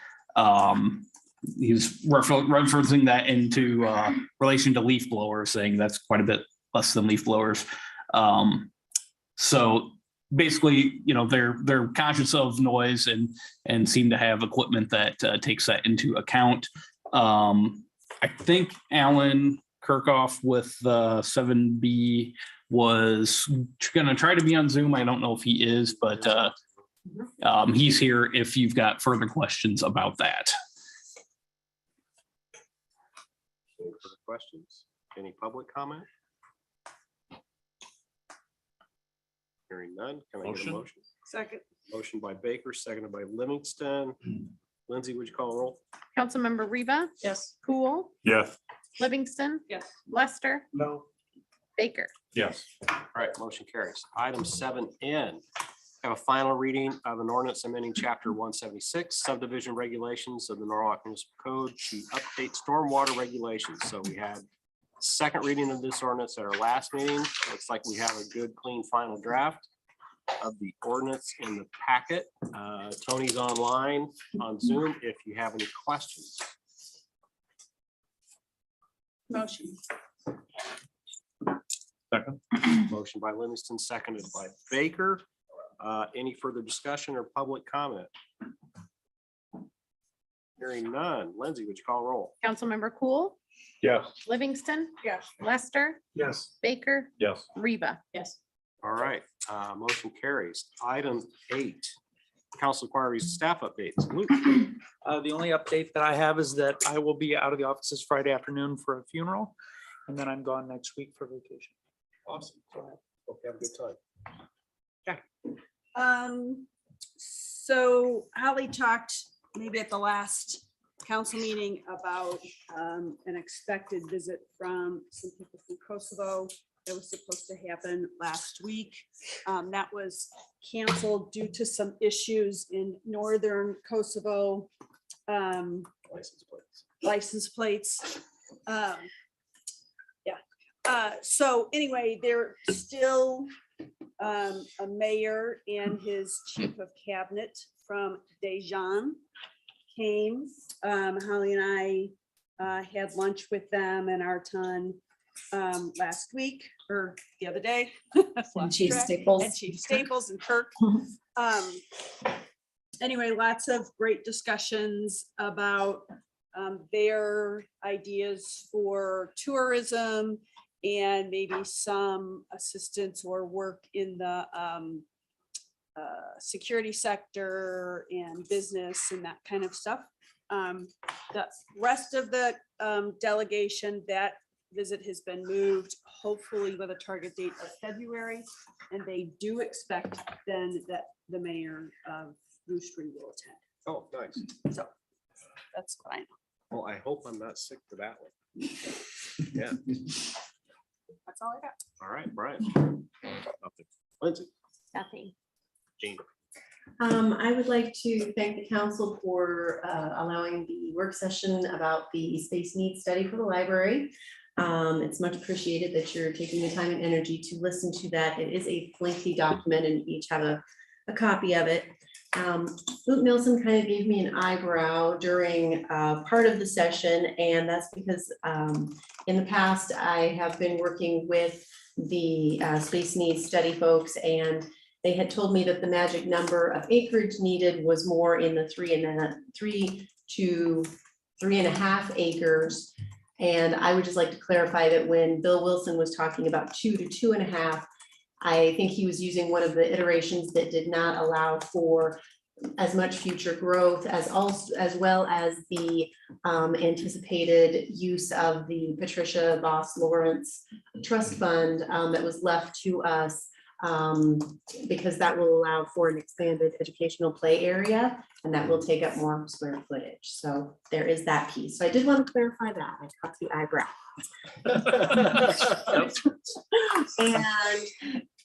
He's referencing that into relation to leaf blowers, saying that's quite a bit less than leaf blowers. So basically, you know, they're conscious of noise and seem to have equipment that takes that into account. I think Alan Kirkhoff with 7B was going to try to be on Zoom. I don't know if he is, but He's here if you've got further questions about that. Any further questions? Any public comment? Hearing none, can I get a Motion. motion? Second. Motion by Baker, seconded by Livingston. Lindsay, would you call a roll? Councilmember Reba, Yes. Cool, Yes. Livingston, Yes. Lester, No. Baker. Yes. All right, motion carries. Item 7N. Have a final reading of an ordinance amending chapter 176 subdivision regulations of the Norwalk Municipal Code to update stormwater regulations. So we had second reading of this ordinance at our last meeting. Looks like we have a good, clean final draft of the ordinance in the packet. Tony's online on Zoom if you have any questions. Motion. Second. Motion by Livingston, seconded by Baker. Any further discussion or public comment? Hearing none. Lindsay, would you call roll? Councilmember Cool, Yes. Livingston, Yes. Lester, Yes. Baker, Yes. Reba. Yes. All right, motion carries. Item 8, council inquiries, staff updates. Luke. The only update that I have is that I will be out of the offices Friday afternoon for a funeral, and then I'm gone next week for vacation. Awesome. Hope you have a good time. So Holly talked maybe at the last council meeting about an expected visit from some people from Kosovo that was supposed to happen last week. That was canceled due to some issues in northern Kosovo. License plates. So anyway, they're still a mayor and his chief of cabinet from Dejan came. Holly and I had lunch with them and our ton last week or the other day. And Chief Staples. And Chief Staples and Kirk. Anyway, lots of great discussions about their ideas for tourism and maybe some assistance or work in the security sector and business and that kind of stuff. The rest of the delegation, that visit has been moved, hopefully with a target date of February. And they do expect then that the mayor of Roost-Ring will attend. Oh, nice. So that's fine. Well, I hope I'm not sick for that one. Yeah. That's all I got. All right, Brian. Nothing. Lindsay. Nothing. Jean. I would like to thank the council for allowing the work session about the space needs study for the library. It's much appreciated that you're taking the time and energy to listen to that. It is a lengthy document and you each have a copy of it. Luke Nielsen kind of gave me an eyebrow during part of the session, and that's because in the past I have been working with the space needs study folks, and they had told me that the magic number of acreage needed was more in the 3 to 3.5 acres. And I would just like to clarify that when Bill Wilson was talking about 2 to 2.5, I think he was using one of the iterations that did not allow for as much future growth as well as the anticipated use of the Patricia Voss Lawrence Trust Fund that was left to us because that will allow for an expanded educational play area and that will take up more square footage. So there is that piece. So I did want to clarify that. I caught the eyebrow. And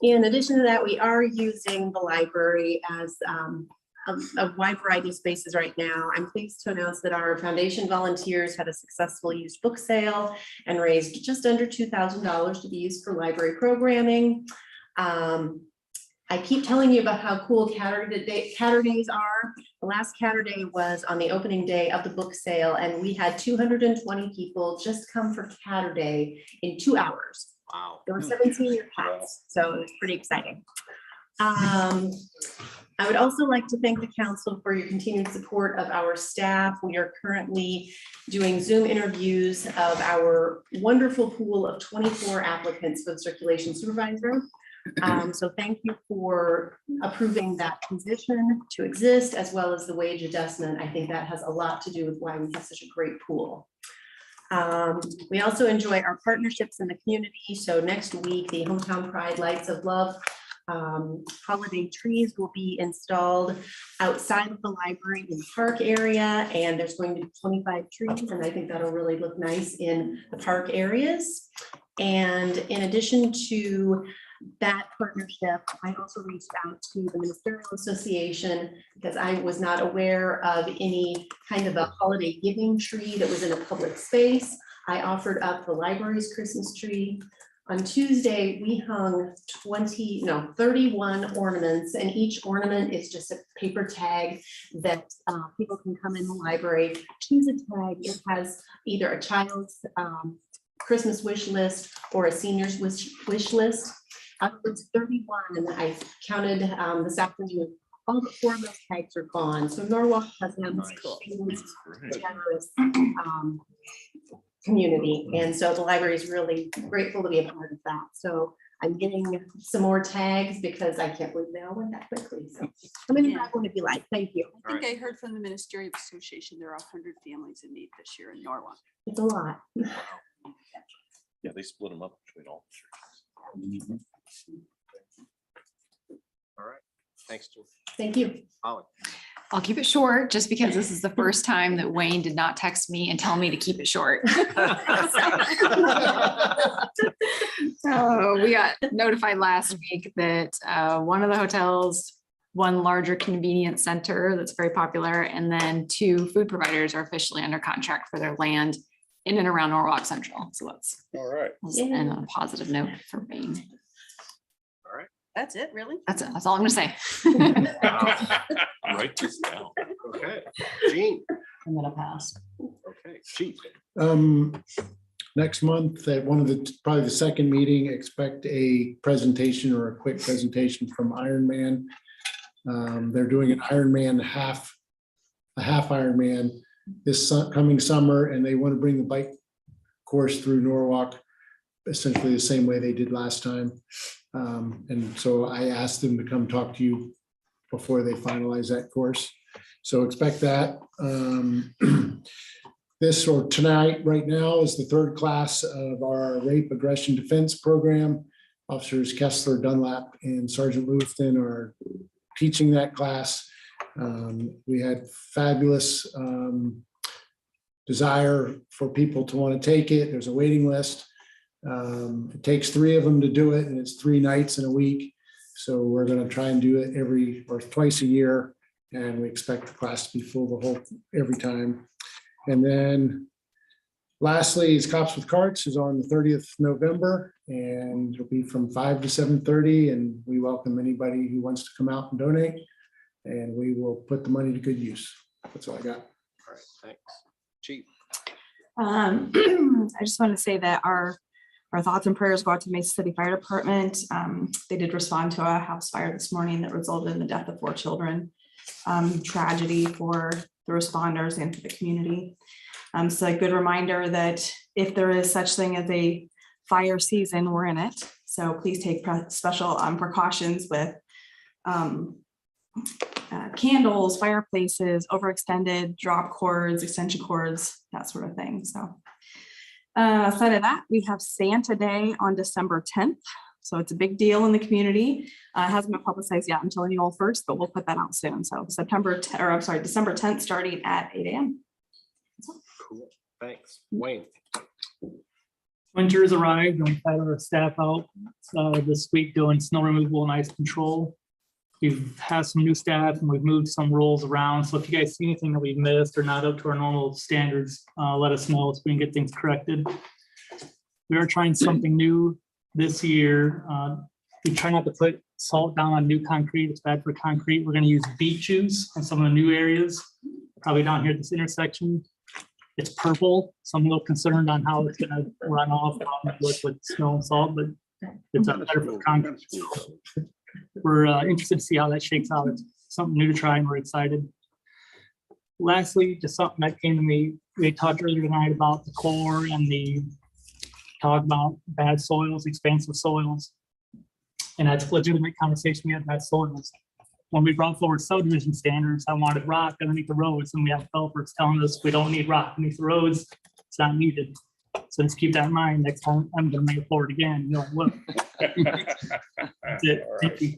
in addition to that, we are using the library as a wide variety of spaces right now. I'm pleased to announce that our foundation volunteers had a successful used book sale and raised just under $2,000 to be used for library programming. I keep telling you about how cool Catter Days are. The last Catter Day was on the opening day of the book sale, and we had 220 people just come for Catter Day in 2 hours. Wow. There were 17 year packs, so it was pretty exciting. I would also like to thank the council for your continued support of our staff. We are currently doing Zoom interviews of our wonderful pool of 24 applicants for the circulation supervisor. So thank you for approving that position to exist, as well as the wage adjustment. I think that has a lot to do with why we have such a great pool. We also enjoy our partnerships in the community. So next week, the Hometown Pride Lights of Love holiday trees will be installed outside of the library in the park area, and there's going to be 25 trees, and I think that'll really look nice in the park areas. And in addition to that partnership, I also reached out to the Ministerial Association because I was not aware of any kind of a holiday giving tree that was in a public space. I offered up the library's Christmas tree. On Tuesday, we hung 31 ornaments, and each ornament is just a paper tag that people can come in the library, choose a tag. It has either a child's Christmas wish list or a senior's wish list. Out of those 31, and I counted this afternoon, all but 4 of those tags are gone. So Norwalk has been generous community, and so the library is really grateful to be a part of that. So I'm getting some more tags because I can't believe they all went that quickly. So I'm gonna not want to be like, thank you. I think I heard from the Ministerial Association, there are 100 families in need this year in Norwalk. It's a lot. Yeah, they split them up between all the churches. All right. Thanks, Jim. Thank you. Holly. I'll keep it short just because this is the first time that Wayne did not text me and tell me to keep it short. So we got notified last week that one of the hotels, one larger convenience center that's very popular, and then 2 food providers are officially under contract for their land in and around Norwalk Central. So that's All right. and on a positive note for Wayne. All right. That's it, really? That's it. That's all I'm gonna say. Write this down. Okay. Gene. I'm gonna pass. Okay. Chief. Next month, at one of the, probably the second meeting, expect a presentation or a quick presentation from Ironman. They're doing an Ironman a half Ironman this coming summer, and they want to bring the bike course through Norwalk, essentially the same way they did last time. And so I asked them to come talk to you before they finalize that course. So expect that. This or tonight, right now, is the 3rd class of our rape aggression defense program. Officers Kessler, Dunlap, and Sergeant Lewiston are teaching that class. We had fabulous desire for people to want to take it. There's a waiting list. It takes 3 of them to do it, and it's 3 nights in a week. So we're going to try and do it twice a year, and we expect the class to be full every time. And then lastly is Cops with Carts is on the 30th November, and it'll be from 5 to 7:30, and we welcome anybody who wants to come out and donate, and we will put the money to good use. That's all I got. All right. Thanks. Chief. I just want to say that our thoughts and prayers go out to Mesa City Fire Department. They did respond to a house fire this morning that resulted in the death of 4 children. Tragedy for the responders and for the community. So a good reminder that if there is such thing as a fire season, we're in it. So please take special precautions with candles, fireplaces, overextended drop cords, extension cords, that sort of thing. So aside of that, we have Santa Day on December 10th. So it's a big deal in the community. It hasn't been publicized yet. I'm telling you all first, but we'll put that out soon. So December 10th, starting at 8 a.m. Cool. Thanks. Wayne. Winter's arrived and we've had our staff out this week doing snow removal and ice control. We've had some new staff and we've moved some roles around. So if you guys see anything that we've missed or not up to our normal standards, let us know so we can get things corrected. We are trying something new this year. We try not to put salt down on new concrete. It's bad for concrete. We're going to use beet juice on some of the new areas, probably down here at this intersection. It's purple, so I'm a little concerned on how it's going to run off with snow and salt, but it's better for concrete. We're interested to see how that shakes out. It's something new to try and we're excited. Lastly, just something that came to me. We talked earlier tonight about the core and the talk about bad soils, expansive soils. And that's a legitimate conversation we had about soils. When we brought forward subdivision standards, I wanted rock underneath the roads, and we have developers telling us we don't need rock underneath the roads. It's not needed. So just keep that in mind next time I'm gonna make it forward again. You're like, look. That's it. Thank you.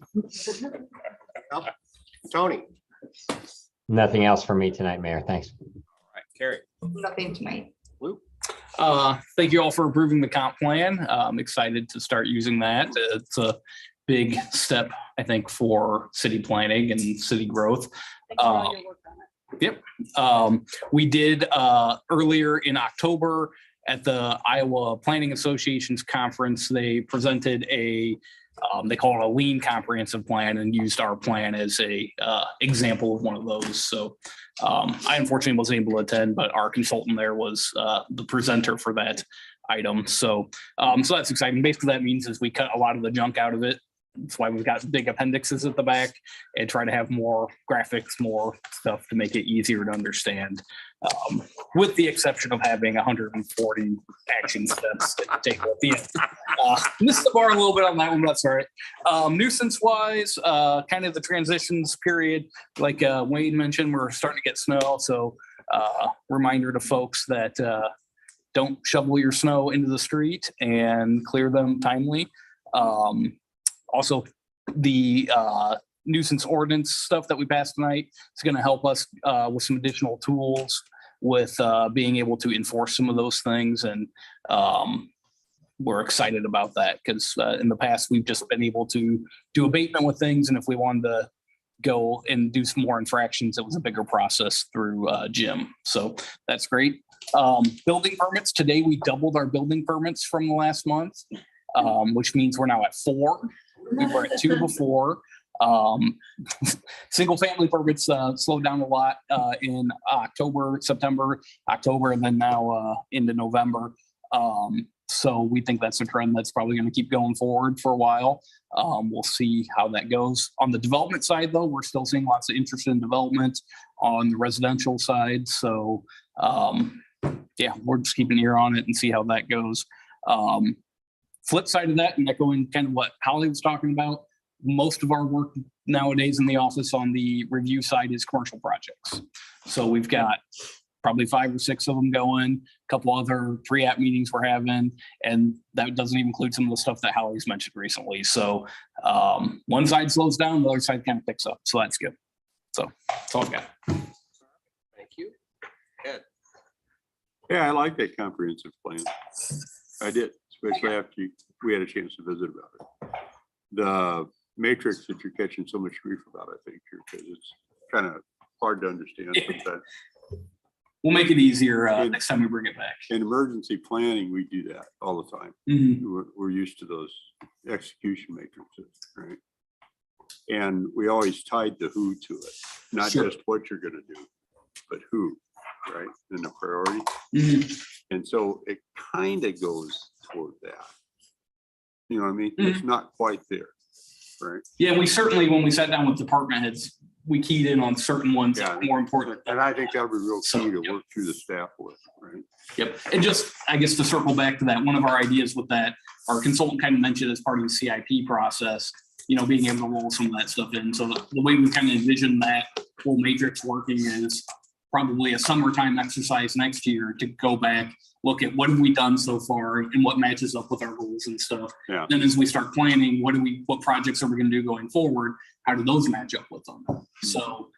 Tony. Nothing else for me tonight, Mayor. Thanks. All right, Carrie. Nothing tonight. Luke. Thank you all for approving the comp plan. I'm excited to start using that. It's a big step, I think, for city planning and city growth. Thanks for all your work on it. Yep. We did earlier in October at the Iowa Planning Association's conference, they presented they call it a lean comprehensive plan, and used our plan as a example of one of those. So I unfortunately wasn't able to attend, but our consultant there was the presenter for that item. So that's exciting. Basically, that means is we cut a lot of the junk out of it. That's why we've got big appendixes at the back, and try to have more graphics, more stuff to make it easier to understand. With the exception of having 140 action steps that take at the end. Missed the bar a little bit on that one, but that's all right. Nuisance wise, kind of the transitions period, like Wayne mentioned, we're starting to get snow. So reminder to folks that don't shovel your snow into the street and clear them timely. Also, the nuisance ordinance stuff that we passed tonight is going to help us with some additional tools with being able to enforce some of those things. And we're excited about that because in the past, we've just been able to do abatement with things. And if we wanted to go and do some more infractions, it was a bigger process through Jim. So that's great. Building permits, today we doubled our building permits from the last month, which means we're now at 4. We were at 2 before. Single family permits slowed down a lot in September, October, and then now into November. So we think that's a trend that's probably going to keep going forward for a while. We'll see how that goes. On the development side, though, we're still seeing lots of interest in development on the residential side. So yeah, we're just keeping an ear on it and see how that goes. Flip side of that, and echoing kind of what Holly was talking about, most of our work nowadays in the office on the review side is commercial projects. So we've got probably 5 or 6 of them going, a couple other pre-app meetings we're having, and that doesn't even include some of the stuff that Holly's mentioned recently. So one side slows down, the other side kind of picks up. So that's good. So that's all I've got. Thank you. Ed. Yeah, I like that comprehensive plan. I did, especially after we had a chance to visit about it. The matrix that you're catching so much grief about, I think, because it's kind of hard to understand sometimes. We'll make it easier next time we bring it back. In emergency planning, we do that all the time. Mm-hmm. We're used to those execution matrices, right? And we always tied the who to it, not just what you're going to do, but who, right? And the priority. Mm-hmm. And so it kind of goes toward that. You know what I mean? It's not quite there, right? Yeah, we certainly, when we sat down with department heads, we keyed in on certain ones that are more important. And I think that would be real key to work through the staff with, right? Yep. And just, I guess, to circle back to that, one of our ideas with that, our consultant kind of mentioned as part of the CIP process, you know, being able to roll some of that stuff in. So the way we kind of envision that whole matrix working is probably a summertime exercise next year to go back, look at what have we done so far and what matches up with our goals and stuff. Yeah. Then as we start planning, what projects are we going to do going forward? How do those match up with them? So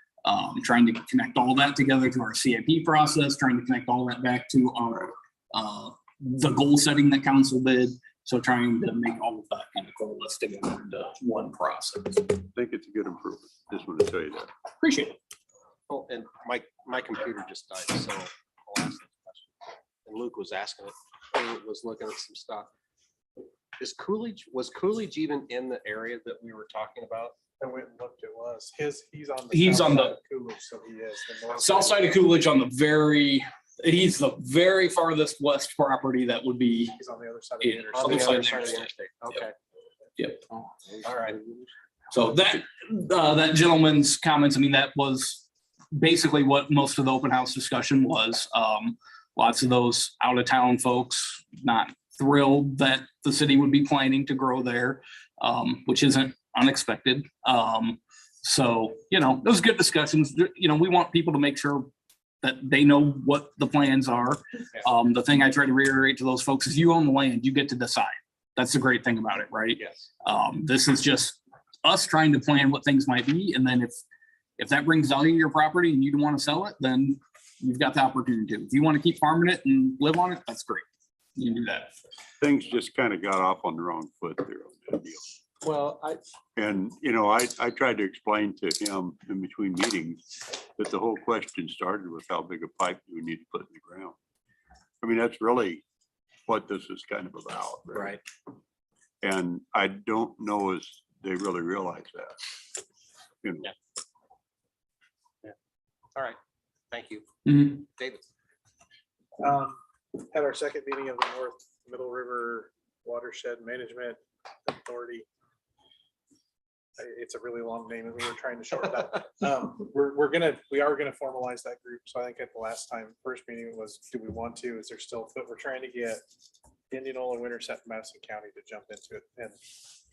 trying to connect all that together to our CIP process, trying to connect all that back to our the goal setting that council did. So trying to make all of that kind of coalesce together into one process. I think it's a good improvement. Just want to tell you that. Appreciate it. Oh, and my computer just died, so I'll ask that question. And Luke was asking it, or was looking at some stuff. Was Coolidge even in the area that we were talking about? I went and looked, it was he's on He's south on side the of Coolidge, so he is the north south side of Coolidge on he's the very farthest west property that would be. He's on the other side of Yeah, the interstate. On the Other other side side of of the the interstate. Okay. Yep. All right. So that gentleman's comments, I mean, that was basically what most of the open house discussion was. Lots of those out of town folks, not thrilled that the city would be planning to grow there, which isn't unexpected. So, those good discussions. We want people to make sure that they know what the plans are. The thing I try to reiterate to those folks is you own the land, you get to decide. That's the great thing about it, right? Yes. This is just us trying to plan what things might be. And then if that brings value to your property and you don't want to sell it, then you've got the opportunity to. If you want to keep farming it and live on it, that's great. You can do that. Things just kind of got off on the wrong foot there on that deal. Well, And, I tried to explain to him in between meetings that the whole question started with how big a pipe do we need to put in the ground? I mean, that's really what this is kind of about. Right. And I don't know as they really realize that. Yeah. All right. Thank you. Mhm. David. At our second meeting of the North Middle River Watershed Management Authority. It's a really long name and we were trying to shorten it up. We are gonna formalize that group. So I think at the last time, first meeting was, do we want to, is there still, but we're trying to get Indianola, Winterset, and Madison County to jump into it. And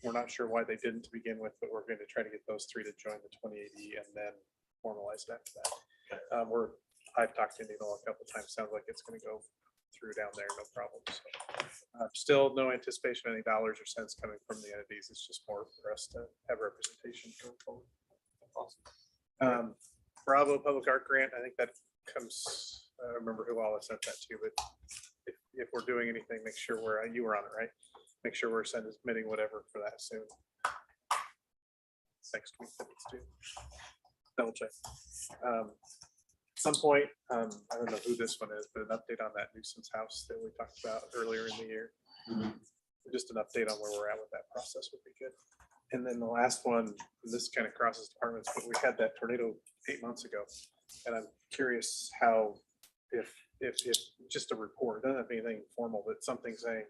we're not sure why they didn't to begin with, but we're going to try to get those three to join the 2080 and then formalize it after that. I've talked to Indianola a couple of times. Sounds like it's going to go through down there, no problem. So, still no anticipation of any dollars or cents coming from the entities. It's just more for us to have representation going forward. Awesome. Bravo Public Art Grant. I think that comes, I don't remember who all I sent that to, but if we're doing anything, make sure you were on it, right? Make sure we're submitting whatever for that soon. Next week, double check. Some point, I don't know who this one is, but an update on that nuisance house that we talked about earlier in the year. Just an update on where we're at with that process would be good. And then the last one, this kind of crosses departments, but we had that tornado 8 months ago. And I'm curious how, if just a report, doesn't have anything formal, but something saying,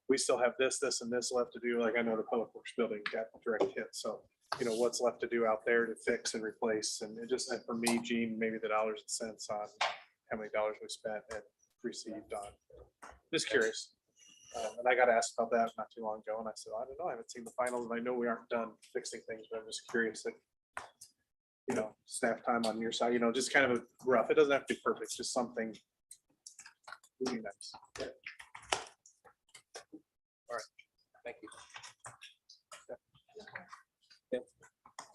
we still have this, and this left to do. Like I know the Public Works building got direct hit. So, what's left to do out there to fix and replace. And it just, and for me, Gene, maybe the dollars and cents on how many dollars we spent and received on. Just curious. And I got asked about that not too long ago. And I said, I don't know, I haven't seen the finals and I know we aren't done fixing things, but I'm just curious that, staff time on your side, just kind of a rough, it doesn't have to be perfect, just something really nice. Yeah. All right. Thank you.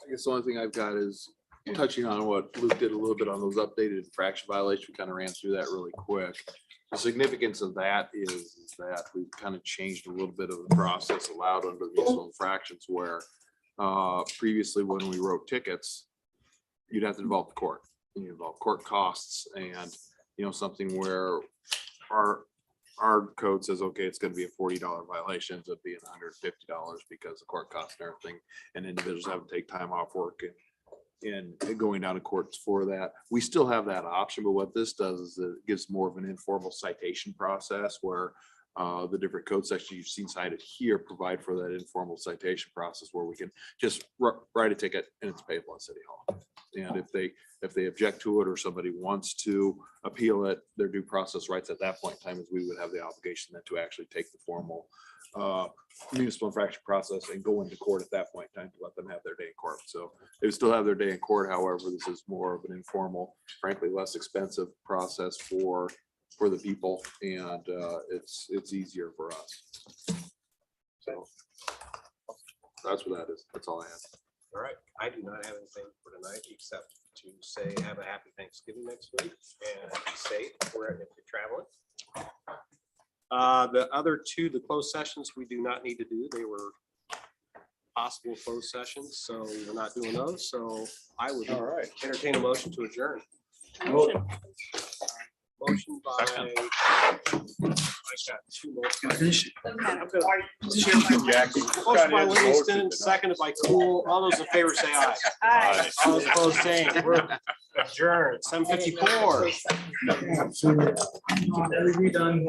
I guess the only thing I've got is touching on what Luke did a little bit on those updated infraction violations. We kind of ran through that really quick. The significance of that is that we've kind of changed a little bit of the process allowed under the municipal infractions where previously when we wrote tickets, you'd have to involve the court and you involve court costs and, something where our code says, okay, it's going to be a $40 violation, ends up being $150 because the court costs and everything, and individuals have to take time off work and going down to courts for that. We still have that option, but what this does is it gives more of an informal citation process where the different code sections you've seen cited here provide for that informal citation process where we can just write a ticket and it's payable at City Hall. And if they object to it or somebody wants to appeal it, their due process rights at that point in time is we would have the obligation then to actually take the formal municipal infraction process and go into court at that point in time to let them have their day in court. So they would still have their day in court. However, this is more of an informal, frankly, less expensive process for the people, and it's easier for us. So that's what that is. That's all I have. All right. I do not have anything for tonight except to say have a happy Thanksgiving next week and be safe wherever you're traveling. The other two, the closed sessions, we do not need to do. They were possible closed sessions, so we're not doing those. So I would entertain a motion to adjourn. Motion. Motion by, I got two motions. Motion by Livingston, seconded by Cool. All those in favor say aye. Aye. All those opposed saying we're adjourned, 7:54. Done.